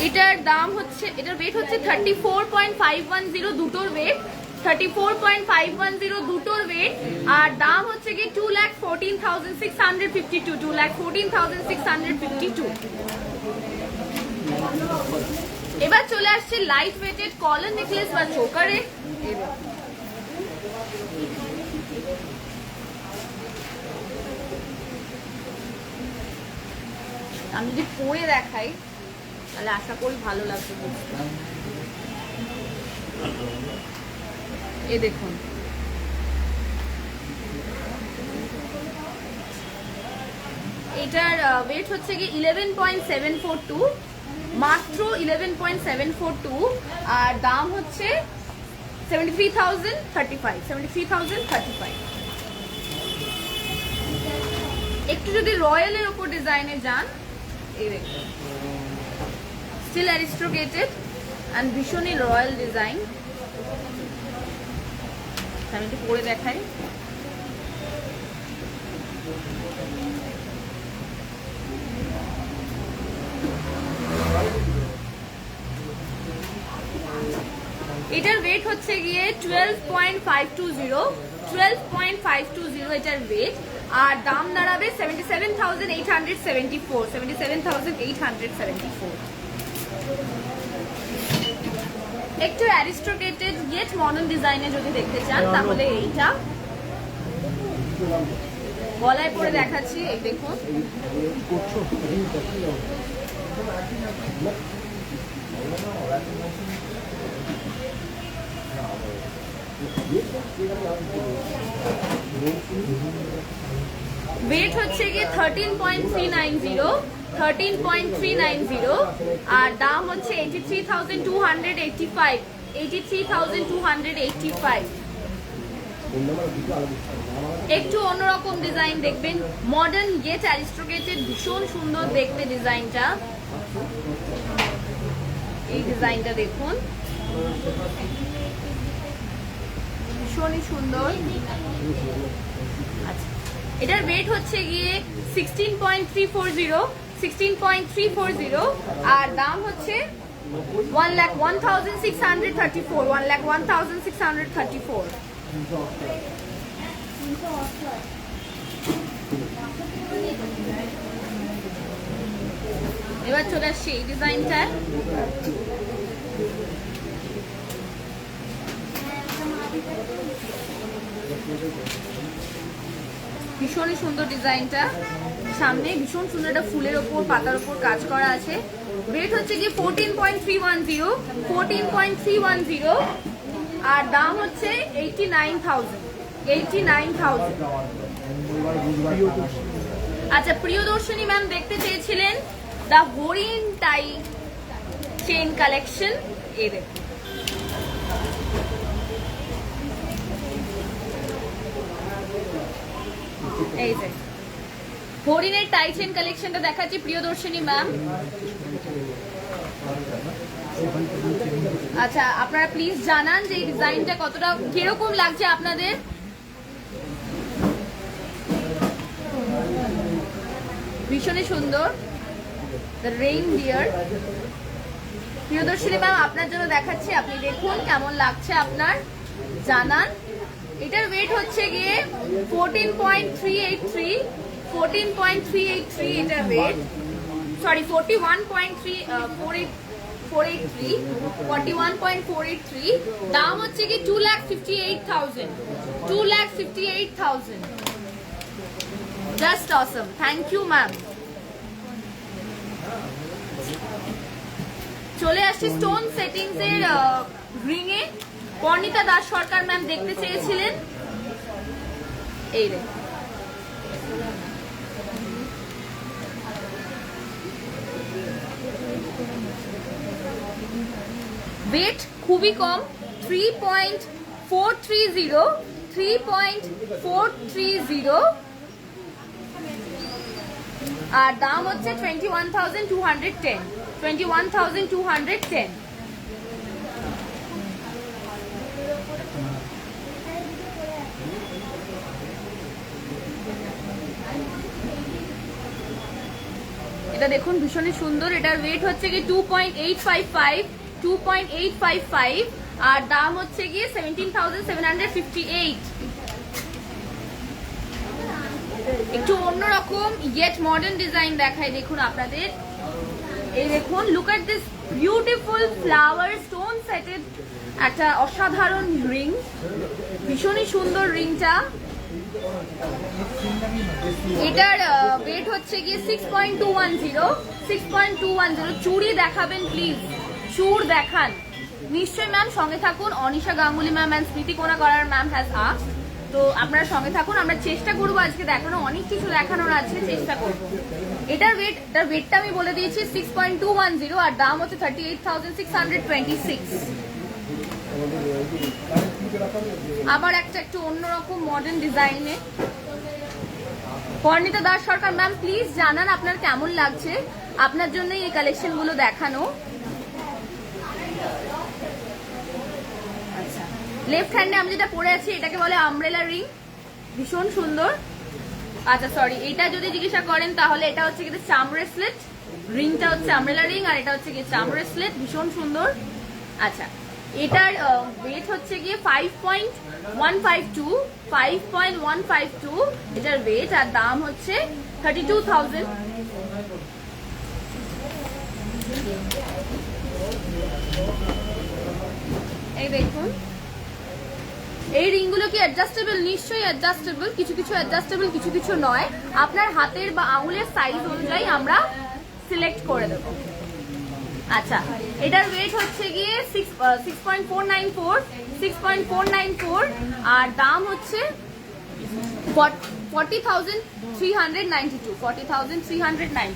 এটার দাম হচ্ছে, এটার ওয়েট হচ্ছে 34.510 দুটোর ওয়েট 34.510 দুটোর ওয়েট, আর দাম হচ্ছে কি 2,14,652, 2,14,652। এবার চলে আসছে লাইট ওয়েটেড কলার নেকলেস বা চোকারে। আমি যদি পরে দেখাই তাহলে আশা করি ভালো লাগবে বুঝতে। এই দেখুন, এটার ওয়েট হচ্ছে কি 11.742, মাত্র 11.742, আর দাম হচ্ছে 73,035, 73,035। একটু যদি রয়্যালের উপর ডিজাইনে যান, এই দেখুন, স্টিল অ্যারিস্টোক্রেটেড অ্যান্ড ভীষণই রয়্যাল ডিজাইন। আমি একটু পরে দেখাই। এটার ওয়েট হচ্ছে গিয়ে 12.520, 12.520 এটার ওয়েট, আর দাম দাঁড়াবে 77,874, 77,874। একটু অ্যারিস্টোক্রেটেড ইয়েট মডার্ন ডিজাইনে যদি দেখতে চান তাহলে এইটা। গলায় পরে দেখাচ্ছি, এই দেখুন, ওয়েট হচ্ছে গিয়ে 13.390, 13.390, আর দাম হচ্ছে 83,285, 83,285। একটু অন্যরকম ডিজাইন দেখবেন, মডার্ন গেট অ্যারিস্টোক্রেটেড, ভীষণ সুন্দর দেখতে ডিজাইনটা। এই ডিজাইনটা দেখুন, ভীষণই সুন্দর। আচ্ছা, এটার ওয়েট হচ্ছে গিয়ে 16.340, 16.340, আর দাম হচ্ছে 1,01,634, 1,01,634। এবার চলে আসছে এই ডিজাইনটা। ভীষণই সুন্দর ডিজাইনটা, সামনে ভীষণ সুন্দর একটা ফুলের ওপর পাতার ওপর কাজ করা আছে। ওয়েট হচ্ছে কি 14.310, 14.310, আর দাম হচ্ছে 89,000, 89,000। আচ্ছা, প্রিয়দর্শনী ম্যাম দেখতে চেয়েছিলেন দ্য হরিণ টাই চেইন কালেকশন। এই দেখুন, এই যে হরিণের টাই চেইন কালেকশনটা দেখাচ্ছি প্রিয়দর্শনী ম্যাম। আচ্ছা, আপনারা প্লিজ জানান যে এই ডিজাইনটা কতটা কিরকম লাগছে আপনাদের। ভীষণই সুন্দর, the reindeer. Priyadarshini ma'am আপনার জন্য দেখাচ্ছি, আপনি দেখুন কেমন লাগছে আপনার, জানান। এটার ওয়েট হচ্ছে গিয়ে 14.383, 14.383 এটার ওয়েট, সরি 41.483, 41.483। দাম হচ্ছে কি 2,58,000, 2,58,000। Just awesome, thank you ma'am. চলে আসছি স্টোন সেটিংস এর রিং এ। পর্ণিতা দাস সরকার ম্যাম দেখতে চেয়েছিলেন, এই রে। ওয়েট খুবই কম, 3.430, 3.430, আর দাম হচ্ছে 21,210, 21,210। এটা দেখুন ভীষণই সুন্দর, এটার ওয়েট হচ্ছে কি 2.855, 2.855, আর দাম হচ্ছে গিয়ে 17,758। একটু অন্যরকম ইয়েট মডার্ন ডিজাইন দেখাই দেখুন আপনাদের। এই দেখুন, look at this beautiful flower stone setted একটা অসাধারণ রিং, ভীষণই সুন্দর রিংটা। এটার ওয়েট হচ্ছে গিয়ে 6.210। চুড়ি দেখাবেন প্লিজ, চুর দেখান নিশ্চয়ই ম্যাম, সঙ্গে থাকুন। অনিশা গাঙ্গুলি ম্যাম অ্যান্ড স্মৃতি কোনা করার ম্যাম হ্যাজ আস্কড, তো আপনারা সঙ্গে থাকুন। আমরা চেষ্টা করবো আজকে দেখানো, অনেক কিছু দেখানোর আছে, চেষ্টা করবো। এটার ওয়েটটা আমি বলে দিয়েছি 6.210 আর দাম হচ্ছে 38,626। আবার একটু অন্যরকম মডার্ন ডিজাইনে। পর্ণিতা দাস সরকার ম্যাম প্লিজ জানান আপনার কেমন লাগছে, আপনার জন্যই এই কালেকশন গুলো দেখানো। আচ্ছা, লেফট হ্যান্ডে আমি যেটা পরে আছি এটাকে বলে আমব্রেলা রিং, ভীষণ সুন্দর। আচ্ছা সরি, এটা যদি জিজ্ঞাসা করেন তাহলে এটা হচ্ছে কিন্তু চাম ব্রেসলেট, রিংটা হচ্ছে আমব্রেলা রিং আর এটা হচ্ছে কি চাম ব্রেসলেট, ভীষণ সুন্দর। আচ্ছা, এটার ওয়েট হচ্ছে গিয়ে 5.152 এটার ওয়েট, আর দাম হচ্ছে 32,000। এই দেখুন, এই রিংগুলো কি অ্যাডজাস্টেবল? নিশ্চয়ই অ্যাডজাস্টেবল, কিছু কিছু অ্যাডজাস্টেবল, কিছু কিছু নয়। আপনার হাতের বা আঙুলের সাইজ অনুযায়ী আমরা সিলেক্ট করে দেবো। আচ্ছা, এটার ওয়েট হচ্ছে গিয়ে 6.494 আর দাম হচ্ছে 40,392।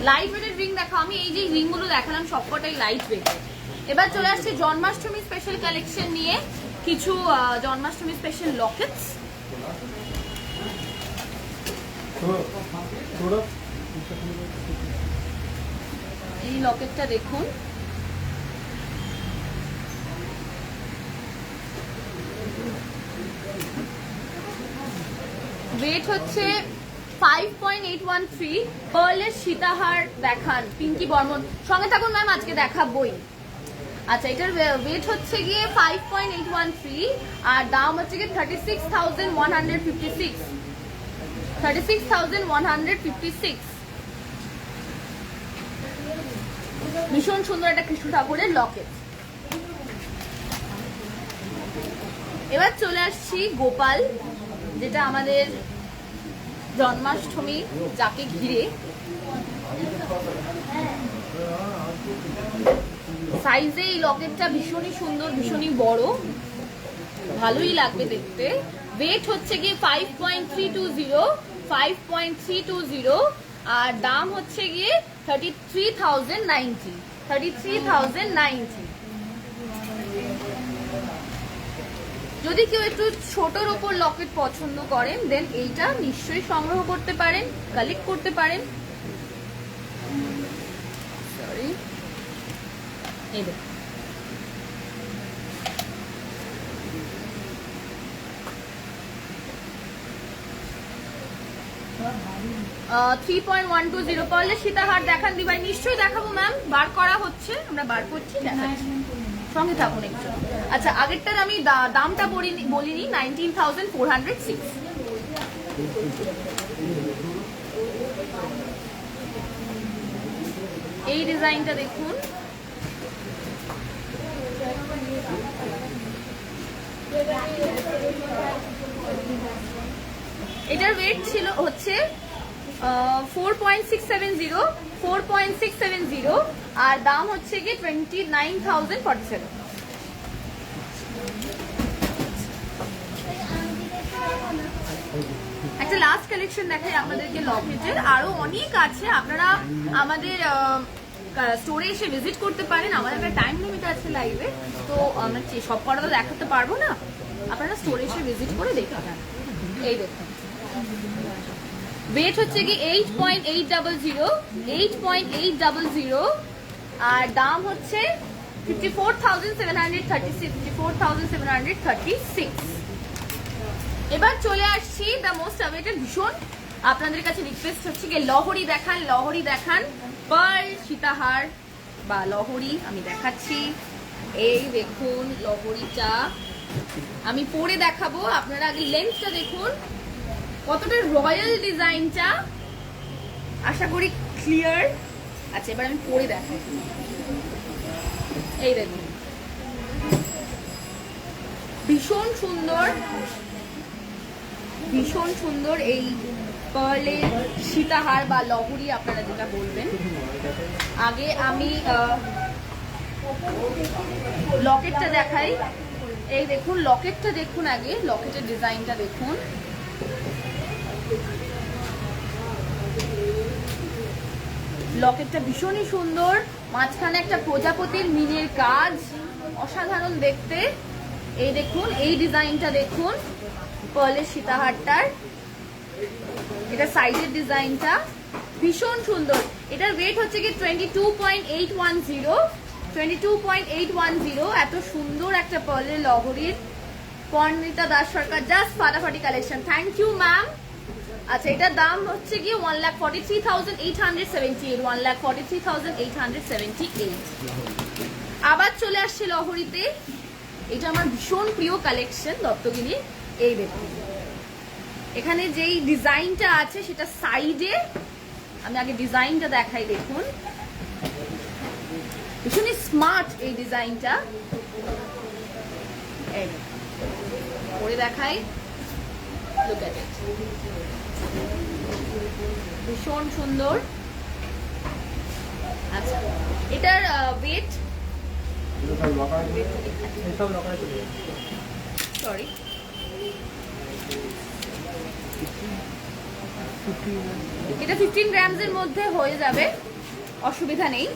লাইট ওয়েটেড রিং দেখো, আমি এই যে রিং গুলো দেখালাম সবকটাই লাইট ওয়েট। এবার চলে আসছে জন্মাষ্টমী স্পেশাল কালেকশন নিয়ে, কিছু জন্মাষ্টমী স্পেশাল লকেটস। এই লকেটটা দেখুন, ওয়েট হচ্ছে 5.813। পার্লের সীতাহার দেখান পিঙ্কি বর্মন, সঙ্গে থাকুন ম্যাম, আজকে দেখাবই। আচ্ছা, এটার ওয়েট হচ্ছে গিয়ে 5.813 আর দাম হচ্ছে গিয়ে 36,156। ভীষণ সুন্দর একটা কৃষ্ণ ঠাকুরের লকেট। এবার চলে আসছি গোপাল, যেটা আমাদের জন্মাষ্টমী যাকে ঘিরে। সাইজে এই লকেটটা ভীষণই সুন্দর, ভীষণই বড়, ভালোই লাগবে দেখতে। ওয়েট হচ্ছে গিয়ে 5.320 আর দাম হচ্ছে গিয়ে 33,090। যদি কেউ একটু ছোটর ওপর লকেট পছন্দ করেন দেন এইটা নিশ্চয়ই সংগ্রহ করতে পারেন, কালেক্ট করতে পারেন। সরি, এই দেখুন, $3.120। পারলে সীতাহার দেখান দিবাই, নিশ্চয়ই দেখাবো ম্যাম, বার করা হচ্ছে, আমরা বার করছি, দেখাচ্ছি, সঙ্গে থাকুন একটু। আচ্ছা, আগেরটার আমি দামটা বলিনি, 19,406। এই ডিজাইনটা দেখুন, এটার ওয়েট ছিল হচ্ছে 4.670 আর দাম হচ্ছে গিয়ে 29,047। একটা লাস্ট কালেকশন দেখাই আপনাদেরকে লকেটের, আরো অনেক আছে, আপনারা আমাদের স্টোরে এসে ভিজিট করতে পারেন। আমাদের একটা টাইম লিমিট আছে লাইভে, তো আমরা সব কটা তো দেখাতে পারবো না, আপনারা স্টোরে এসে ভিজিট করে দেখে যান। এই দেখুন, ওয়েট হচ্ছে কি 8.800 আর দাম হচ্ছে 54,736। এবার চলে আসছি দ্য মোস্ট অ্যাওয়েটেড, ভীষণ আপনাদের কাছে রিকোয়েস্ট হচ্ছে কি লহরি দেখান, পার্ল সীতাহার। বা লহরি আমি দেখাচ্ছি। এই দেখুন লহরিটা আমি পরে দেখাবো, আপনারা আগে লেন্সটা দেখুন কতটা রয়্যাল ডিজাইনটা, আশা করি ক্লিয়ার। আচ্ছা এবার আমি পরে দেখাই। এই দেখুন ভীষণ সুন্দর, ভীষণ সুন্দর এই পার্লের সীতাহার বা লহরি আপনারা যেটা বলবেন। আগে আমি লকেটটা দেখাই। এই দেখুন লকেটটা দেখুন, আগে লকেটের ডিজাইনটা দেখুন। লকেটটা ভীষণই সুন্দর, মাঝখানে একটা প্রজাপতির মিনের কাজ, অসাধারণ দেখতে। এই দেখুন এই ডিজাইনটা দেখুন পার্লের সীতাহারটার, এটা সাইডের ডিজাইনটা ভীষণ সুন্দর। এটার ওয়েট হচ্ছে কি 22.810, 22.810। এত সুন্দর একটা পার্লের লহরির পর্ণিতা দাস সরকার, জাস্ট ফাটাফাটি কালেকশন। Thank you ma'am. আচ্ছা এটার দাম হচ্ছে কি 1,43,878, 1,43,878। আবার চলে আসছে লহরিতে, এটা আমার ভীষণ প্রিয় কালেকশন দত্তগিরির। এই দেখুন এখানে যেই ডিজাইনটা আছে সেটা সাইডে, আমি আগে ডিজাইনটা দেখাই। দেখুন ভীষণই স্মার্ট এই ডিজাইনটা, পরে দেখাই। লুক এট ইট, ভীষণ সুন্দর। আচ্ছা এটার ওয়েট, সরি এটা 15 গ্রামসের মধ্যে হয়ে যাবে, অসুবিধা নেই।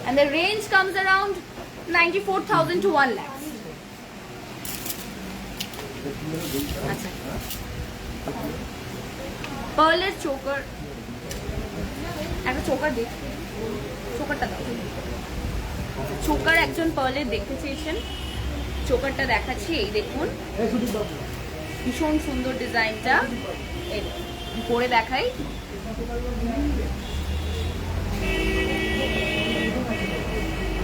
and the range comes around 94,000 to 1 lakh। আচ্ছা পার্লের চোকার, একটা চোকার দেখ, চোকারটা দাও। চোকার একজন পার্লের দেখতে চেয়েছেন, চোকারটা দেখাচ্ছি। এই দেখুন ভীষণ সুন্দর ডিজাইনটা, পরে দেখাই।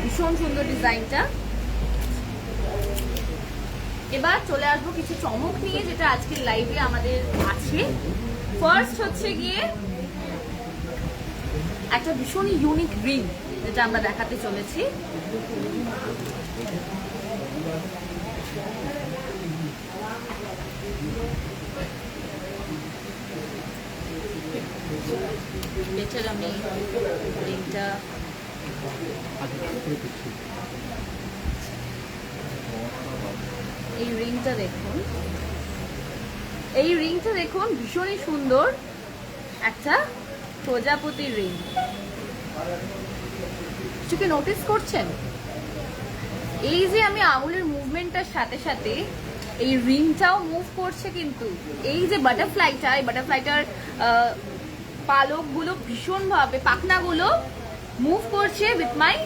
ভীষণ সুন্দর ডিজাইনটা। এবার চলে আসবো কিছু চমক নিয়ে যেটা আজকের লাইভে আমাদের আছে। ফার্স্ট হচ্ছে গিয়ে একটা ভীষণ ইউনিক রিং যেটা আমরা দেখাতে চলেছি। বেটার আমি রিংটা এই রিংটা দেখুন, এই রিংটা দেখুন ভীষণই সুন্দর একটা প্রজাপতির রিং। কিছুকে নোটিস করছেন? এই যে আমি আঙুলের মুভমেন্টটার সাথে সাথে এই রিংটাও মুভ করছে, কিন্তু এই যে বাটারফ্লাইটা, এই বাটারফ্লাইটার পালকগুলো ভীষণভাবে, পাখনাগুলো মুভ করছে উইথ মাই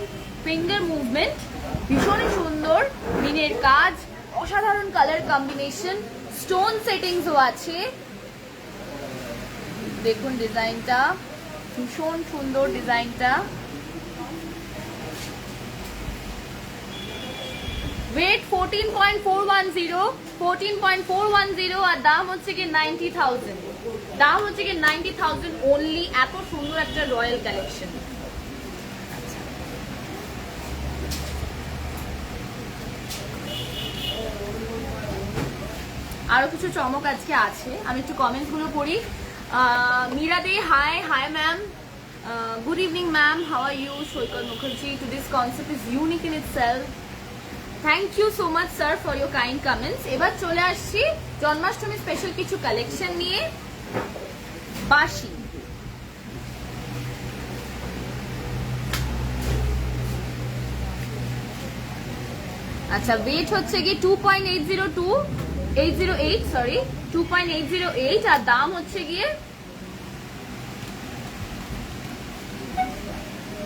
ফিঙ্গার মুভমেন্ট। ভীষণই সুন্দর মিনের কাজ, অসাধারণ কালার কম্বিনেশন, স্টোন সেটিংসও আছে। দেখুন ডিজাইনটা ভীষণ সুন্দর, ডিজাইনটা ওয়েট 14.410, 14.410 আর দাম হচ্ছে কি 90,000, দাম হচ্ছে কি 90,000 অনলি। এত সুন্দর একটা রয়্যাল কালেকশন। আরো কিছু চমক আজকে আছে, আমি একটু কমেন্টস গুলো পড়ি। Meera De, hi hi ma'am, good evening ma'am, how are you? Saikat Mukherjee, today's concept is unique in itself. Thank you so much sir for your kind comments. এবার চলে আসছি জন্মাষ্টমী স্পেশাল কিছু কালেকশন নিয়ে। বাঁশি, আচ্ছা ওয়েট হচ্ছে কি 2.808, সরি 2.808 আর দাম হচ্ছে গিয়ে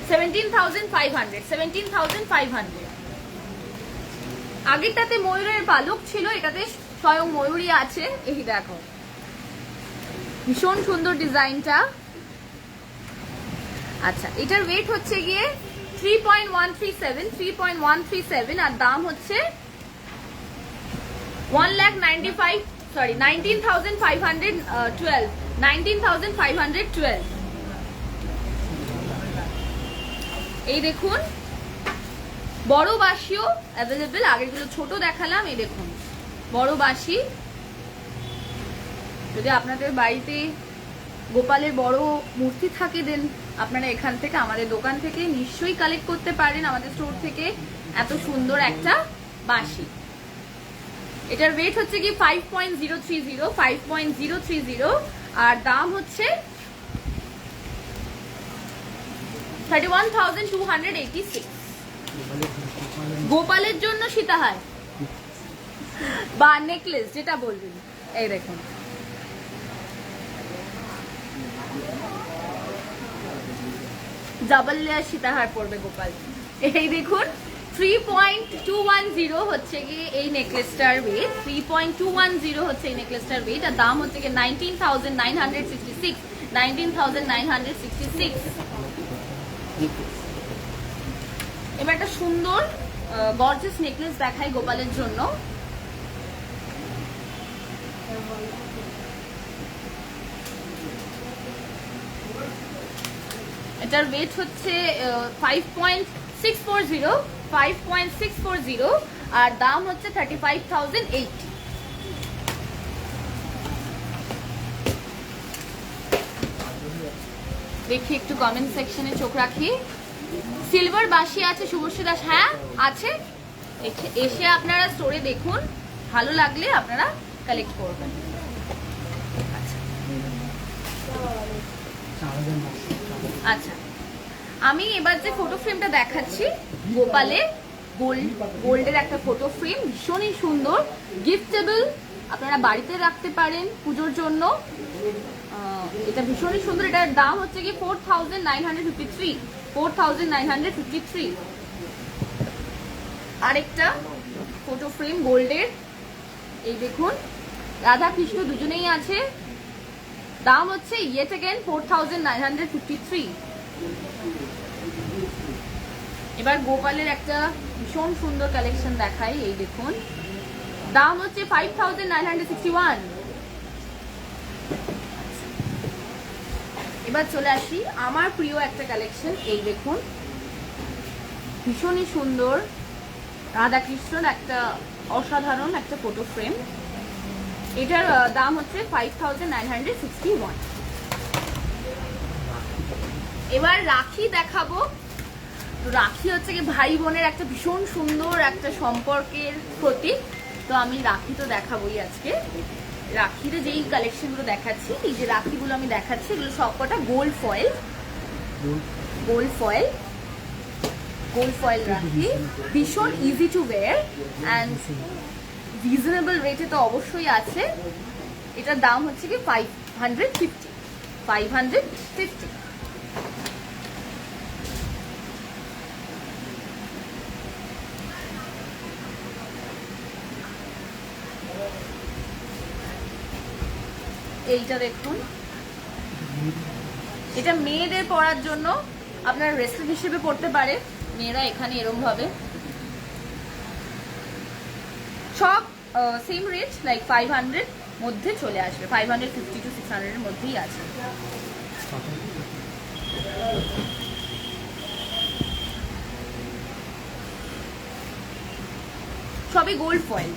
17,500, 17,500। আগেরটাতে ময়ূরের পালক ছিল, এটাতে স্বয়ং ময়ূরী আছে। এই দেখো ভীষণ সুন্দর ডিজাইনটা। আচ্ছা এটার ওয়েট হচ্ছে গিয়ে 3.137 আর দাম হচ্ছে 19,512 এই দেখুন বড় বাঁশিও অ্যাভেলেবেল, আগেগুলো ছোট দেখালাম। এই দেখুন বড় বাঁশি, যদি আপনাদের বাড়িতে গোপালের বড় মূর্তি থাকে দেন আপনারা এখান থেকে আমাদের দোকান থেকে নিশ্চয়ই কালেক্ট করতে পারেন, আমাদের স্টোর থেকে। এত সুন্দর একটা বাঁশি, এটার ওয়েট হচ্ছে কি 5.030 আর দাম হচ্ছে 31,286। গোপালের জন্য সীতাহার বা নেকলেস যেটা বলবেন। এই দেখুন ডাবল লেয়ার সীতাহার পড়বে গোপাল। এই দেখুন 3.210 হচ্ছে কি এই নেকলেসটার ওয়েট, 3.210 হচ্ছে এই নেকলেসটার ওয়েট আর দাম হচ্ছে কি 19,966। এবার একটা সুন্দর গর্জিয়াস নেকলেস দেখাই গোপালের জন্য। এটার ওয়েট হচ্ছে 5.640 আর দাম হচ্ছে 35,080। দেখি একটু কমেন্ট সেকশনে চোখ রাখি। সিলভার বাঁশি আছে শুভশ্রী দাস? হ্যাঁ আছে, এসে আপনারা স্টোরে দেখুন, ভালো লাগলে আপনারা কালেক্ট করবেন। আচ্ছা আমি এবার যে ফটো ফ্রেমটা দেখাচ্ছি গোপালে গোল্ডের একটা ফটো ফ্রেম, ভীষণই সুন্দর, গিফটেবল, আপনারা বাড়িতে রাখতে পারেন পুজোর জন্য। এটা ভীষণই সুন্দর, এটার দাম হচ্ছে কি 4,953। আরেকটা ফটো ফ্রেম গোল্ডের, এই দেখুন রাধা কৃষ্ণ দুজনেই আছে, দাম হচ্ছে yet again 4,953। এবার গোপালের একটা ভীষণ সুন্দর কালেকশন দেখাই, এই দেখুন দাম হচ্ছে 5,961। এবার চলে আসি আমার প্রিয় একটা কালেকশন, এই দেখুন ভীষণই সুন্দর রাধাকৃষ্ণর একটা অসাধারণ একটা ফটো ফ্রেম, এটার দাম হচ্ছে 5,961। এবার রাখি দেখাবো। রাখি হচ্ছে কি ভাই বোনের একটা ভীষণ সুন্দর একটা সম্পর্কের প্রতীক, তো আমি রাখি তো দেখাবোই আজকে। রাখিতে যেই কালেকশনগুলো দেখাচ্ছি, এই যে রাখিগুলো আমি দেখাচ্ছি এগুলো সবকটা গোল্ড ফয়েল রাখি, ভীষণ easy to wire and reasonable রেটে তো অবশ্যই আছে। এটার দাম হচ্ছে কি 550। এইটা দেখুন, এটা মেয়েদের পরার জন্য, আপনারা রেসলেট হিসেবে পড়তে পারে মেয়েরা, এখানে এরকম ভাবে সব সেম রেট, লাইক 500 মধ্যে চলে আসবে, 550 to 600 এর মধ্যেই আছে। সবই গোল্ড ফয়েল।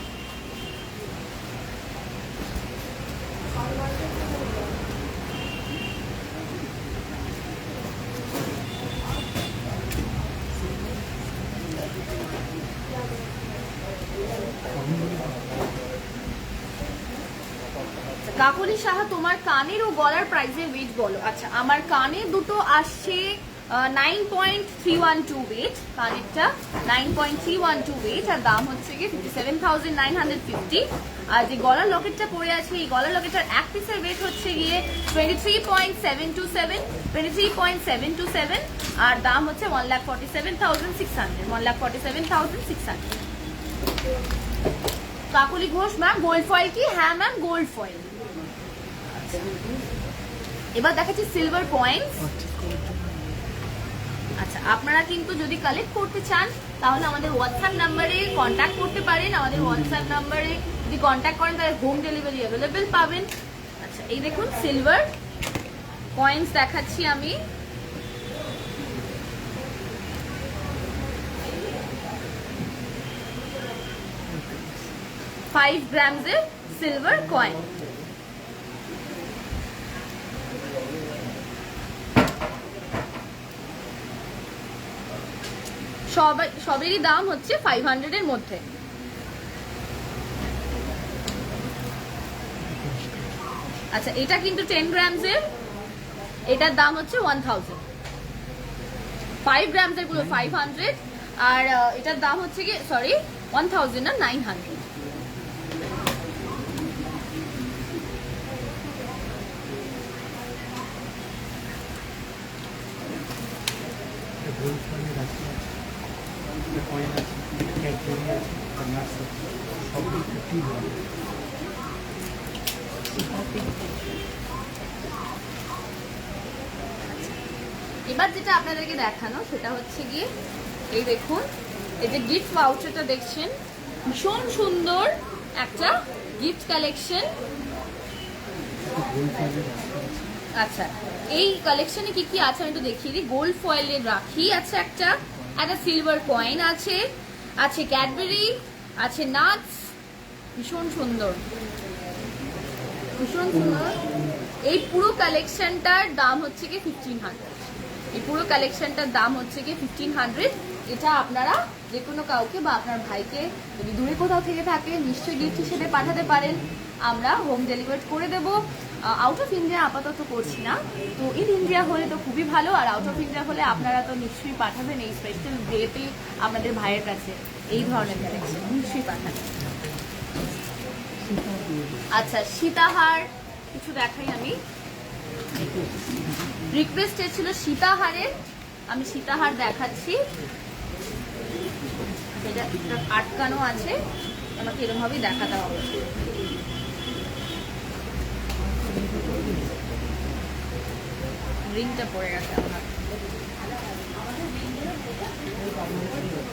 কাকলি সাহা, তোমার কানের ও গলার প্রাইসের ওয়েট বলো। আচ্ছা আমার কানে দুটো আসছে 9.312 ওয়েট, কানেরটা 9.312 ওয়েট আর দাম হচ্ছে গিয়ে 57,950। আর যে গলার লকেটটা পরে আছে, এই গলার লকেটটার এক পিসের ওয়েট হচ্ছে গিয়ে 23.727 আর দাম হচ্ছে 1,47,600। Kakoli Ghosh ma'am gold foil কি? হ্যাঁ ম্যাম গোল্ড ফয়েল। এবার দেখাচ্ছি সিলভার কয়েন্স। আচ্ছা, আপনারা কিন্তু যদি কালেক্ট করতে চান তাহলে আমাদের হোয়াটসঅ্যাপ নাম্বারে কন্ট্যাক্ট করতে পারেন। আমাদের হোয়াটসঅ্যাপ নাম্বারে যদি কন্ট্যাক্ট করেন তাহলে হোম ডেলিভারি অ্যাভেলেবেল পাবেন। আচ্ছা, এই দেখুন সিলভার কয়েন্স দেখাচ্ছি আমি। ফাইভ গ্রামসের সিলভার কয়েন। সবেরই দাম হচ্ছে 500 এর মধ্যে। আচ্ছা, এটা কিন্তু 10 গ্রামসের, এটার দাম হচ্ছে 1000। 5 গ্রামসের গুলো 500 আর এটার দাম হচ্ছে কি 1000 না 900। এবার যেটা আপনাদেরকে দেখানো সেটা হচ্ছে গিয়ে এই দেখুন, এই যে গিফট ভাউচারটা দেখছেন, ভীষণ সুন্দর একটা গিফট কালেকশন। আচ্ছা, এই কালেকশনে কি কি আছে আমি একটু দেখিয়ে দিই। গোল্ড ফয়েলের রাখি আছে, একটা সিলভার কয়েন আছে, আছে ক্যাডবেরি, আছে নাটস, ভীষণ সুন্দর, ভীষণ সুন্দর। এই পুরো কালেকশনটার দাম হচ্ছে কি 1500। এই পুরো কালেকশনটার দাম হচ্ছে কি 1500। এটা আপনারা যে কোনো কাউকে বা আপনার ভাইকে যদি দূরে কোথাও থেকে থাকে নিশ্চয়ই গিফট হিসেবে পাঠাতে পারেন, আমরা হোম ডেলিভারি করে দেব। আউট অফ ইন্ডিয়া আপাতত করছি না, তো ইন ইন্ডিয়া হলে তো খুবই ভালো, আর আউট অফ ইন্ডিয়া হলে আপনারা তো নিশ্চয়ই পাঠাবেন এই স্পেশাল ডেতে আপনাদের ভাইয়ের কাছে এই ধরনের কালেকশন নিশ্চয়ই পাঠাবেন। আচ্ছা, সীতাহার কিছু দেখাই আমি। রিকোয়েস্ট ছিল সীতাহারের, আমি সীতাহার দেখাচ্ছি। এটা আটকানো আছে, আমাকে এরকম ভাবেই দেখাতে হবে। রিংটা পড়ে গেছে আমার,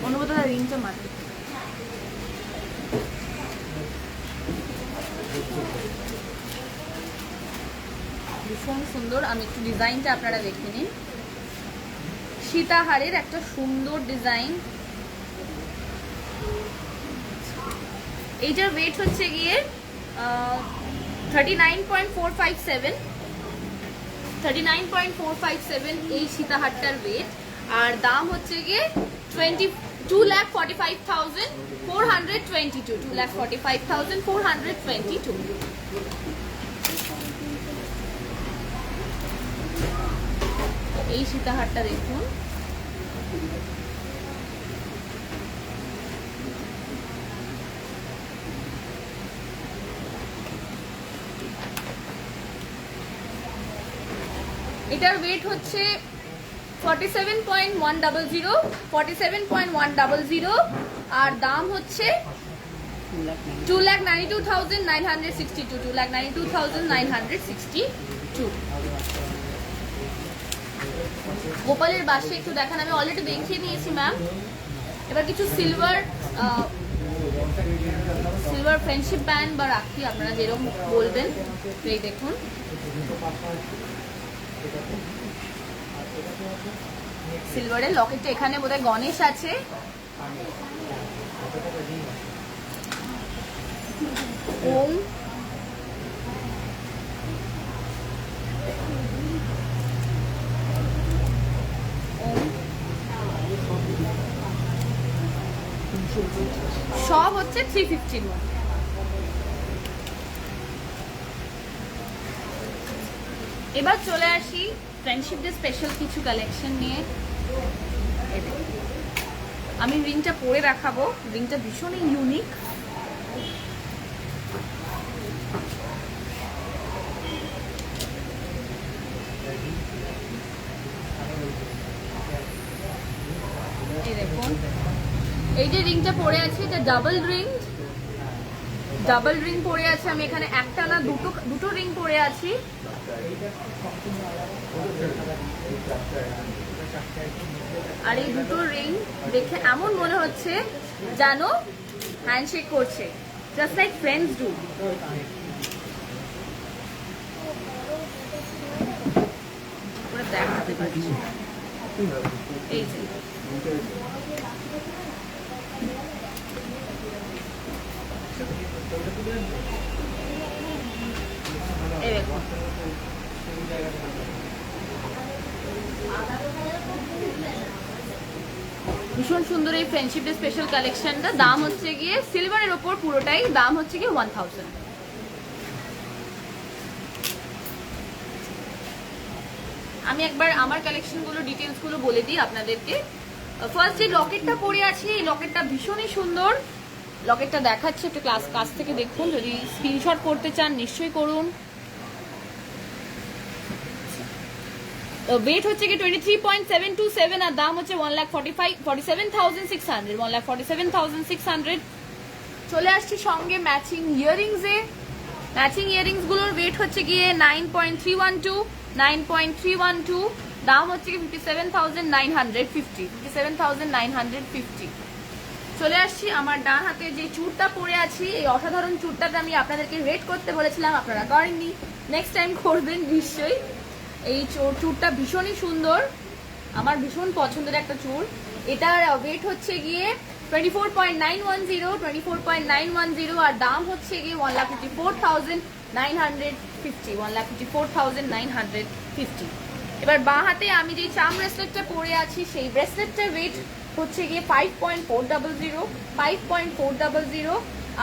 অনুভূত রিংটা মাটি। ভীষণ সুন্দর, আমি একটু ডিজাইনটা আপনারা দেখে নিন। সীতাহারের একটা সুন্দর ডিজাইন। এইটার ওয়েট হচ্ছে গিয়ে 39.457 39.457 এই সীতাহারটার ওয়েট। আর দাম হচ্ছে গিয়ে 2,45,422 2,45,422। এই সীতাহারটা দেখুন, এটার ওয়েট হচ্ছে 47.100 আর দাম হচ্ছে 2,92,962 2,92,962। গোপালের বাসে একটু দেখান, আমি অলরেডি দেখিয়ে নিয়েছি ম্যাম। এবার কিছু সিলভার ফ্রেন্ডশিপ ব্যান্ড বা রাখি আপনারা যেরকম বলবেন, এই দেখুন। সিলভারের লকেটটা, এখানে বোধহয় গণেশ আছে, ওম, সব হচ্ছে 350 মধ্যে। এবার চলে আসি ফ্রেন্ডশিপ ডে স্পেশাল কিছু কালেকশন নিয়ে। আমি রিংটা পরে দেখাবো, রিংটা ভীষণই ইউনিক। এই দেখুন, এই যে রিংটা পরে আছে এটা ডাবল রিং পরে আছে। আমি এখানে একটা না দুটো রিং পরে আছি। আর এই দুটো রিং দেখে এমন মনে হচ্ছে যেন হ্যান্ডশেক করছে, জাস্ট লাইক ফ্রেন্ডস ডু। দেখাতে পারছি এই যে এই দেখুন, ভীষণ সুন্দর এই ফ্রেন্ডশিপ ডে স্পেশাল কালেকশনটা। দাম হচ্ছে গিয়ে সিলভারের ওপর পুরোটাই দাম হচ্ছে গিয়ে 1000। আমি একবার আমার কালেকশনগুলো ডিটেলসগুলো বলে দিই আপনাদেরকে। ফার্স্ট যে লকেটটা পরে আছে, এই লকেটটা ভীষণই সুন্দর। লকেটটা দেখাচ্ছে, একটু কাছ থেকে দেখুন। যদি স্ক্রিনশট করতে চান নিশ্চয়ই করুন। ওয়েট হচ্ছে কি 23.727 আর দাম হচ্ছে 1,47,600 1,47,600। চলে আসছি সঙ্গে ম্যাচিং ইয়ারিংস এ। ম্যাচিং ইয়ারিংস গুলোর ওয়েট হচ্ছে গিয়ে 9.312 দাম হচ্ছে কি 57,950 চলে আসছি আমার ডান হাতে যে চুড়টা পরে আছি, এই অসাধারণ চুড়টাতে আমি আপনাদেরকে রেট করতে বলেছিলাম, আপনারা করেননি, নেক্সট টাইম করবেন নিশ্চয়ই। এই চুড়টা ভীষণই সুন্দর, আমার ভীষণ পছন্দের একটা চুড়। এটার ওয়েট হচ্ছে গিয়ে 24.910 আর দাম হচ্ছে গিয়ে 1,54,950 এবার বাঁ হাতে আমি যে চাম ব্রেসলেটটা পরে আছি, সেই ব্রেসলেটটার ওয়েট হচ্ছে গিয়ে 5.400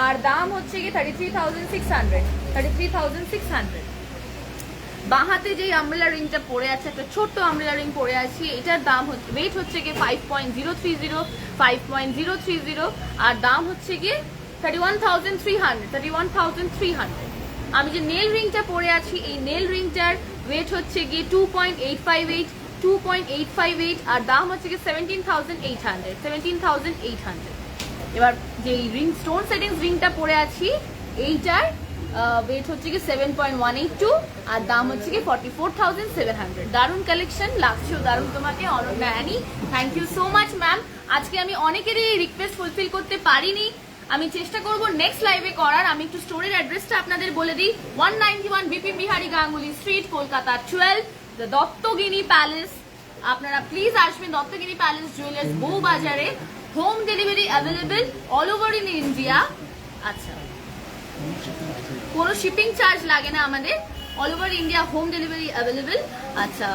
আর দাম হচ্ছে গিয়ে 33,600। বাঁ হাতে যে আমব্রেলা রিংটা পরে আছে, একটা ছোট্ট আমব্রেলা রিং পরে আছি, এটার দাম ওয়েট হচ্ছে গিয়ে 5.030 আর দাম হচ্ছে গিয়ে 31,300। আমি যে নেল রিংটা পরে আছি, এই নেল রিংটার ওয়েট হচ্ছে গিয়ে 2.858 আর দাম হচ্ছে গিয়ে 17,800। এবার যে রিং স্টোন সেটিংস রিংটা পরে আছি, এইটার ওয়েট হচ্ছে কি 7.182 আর দাম হচ্ছে কি 44,700। দারুণ কালেকশন, লাগছেও দারুণ তোমাকে Ananya Annie. Thank you so much ma'am. আজকে আমি অনেকেরই রিকোয়েস্ট ফুলফিল করতে পারিনি, আমি চেষ্টা করব নেক্সট লাইভে করার। আমি একটু স্টোরের অ্যাড্রেসটা আপনাদের বলে দিই। 191 Bipin Bihari Ganguly street, Kolkata 12, the Duttagini palace. আপনারা প্লিজ আসবেন দত্তগিনি প্যালেস জুয়েলার্স বউ বাজারে। Home delivery available all over in India. আচ্ছা, কোনো শিপিং চার্জ লাগে না আমাদের, all over India home delivery available. আচ্ছা,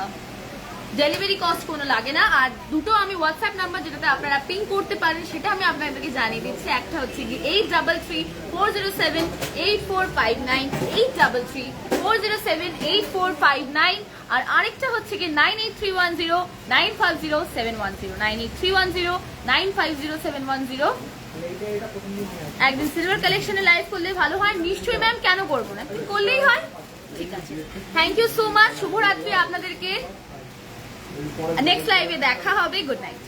ডেলিভারি কস্ট কোনো লাগে না। আর দুটো আমি হোয়াটসঅ্যাপ নাম্বার যেটাতে আপনারা পিং করতে পারেন সেটা আমি আপনাদেরকে জানিয়ে দিচ্ছি। একটা হচ্ছে কি 8334078459, 8334078459 আর আরেকটা হচ্ছে কি 98310950,710, 98310950,710। একদিন সিলভার কালেকশনে লাইভ করলে ভালো হয়। নিশ্চয়ই ম্যাম, কেন করবো না, করলেই হয়। ঠিক আছে, থ্যাংক ইউ সো মাচ, শুভরাত্রি আপনাদেরকে। নেক্সট লাইভে দেখা হবে, গুড নাইট।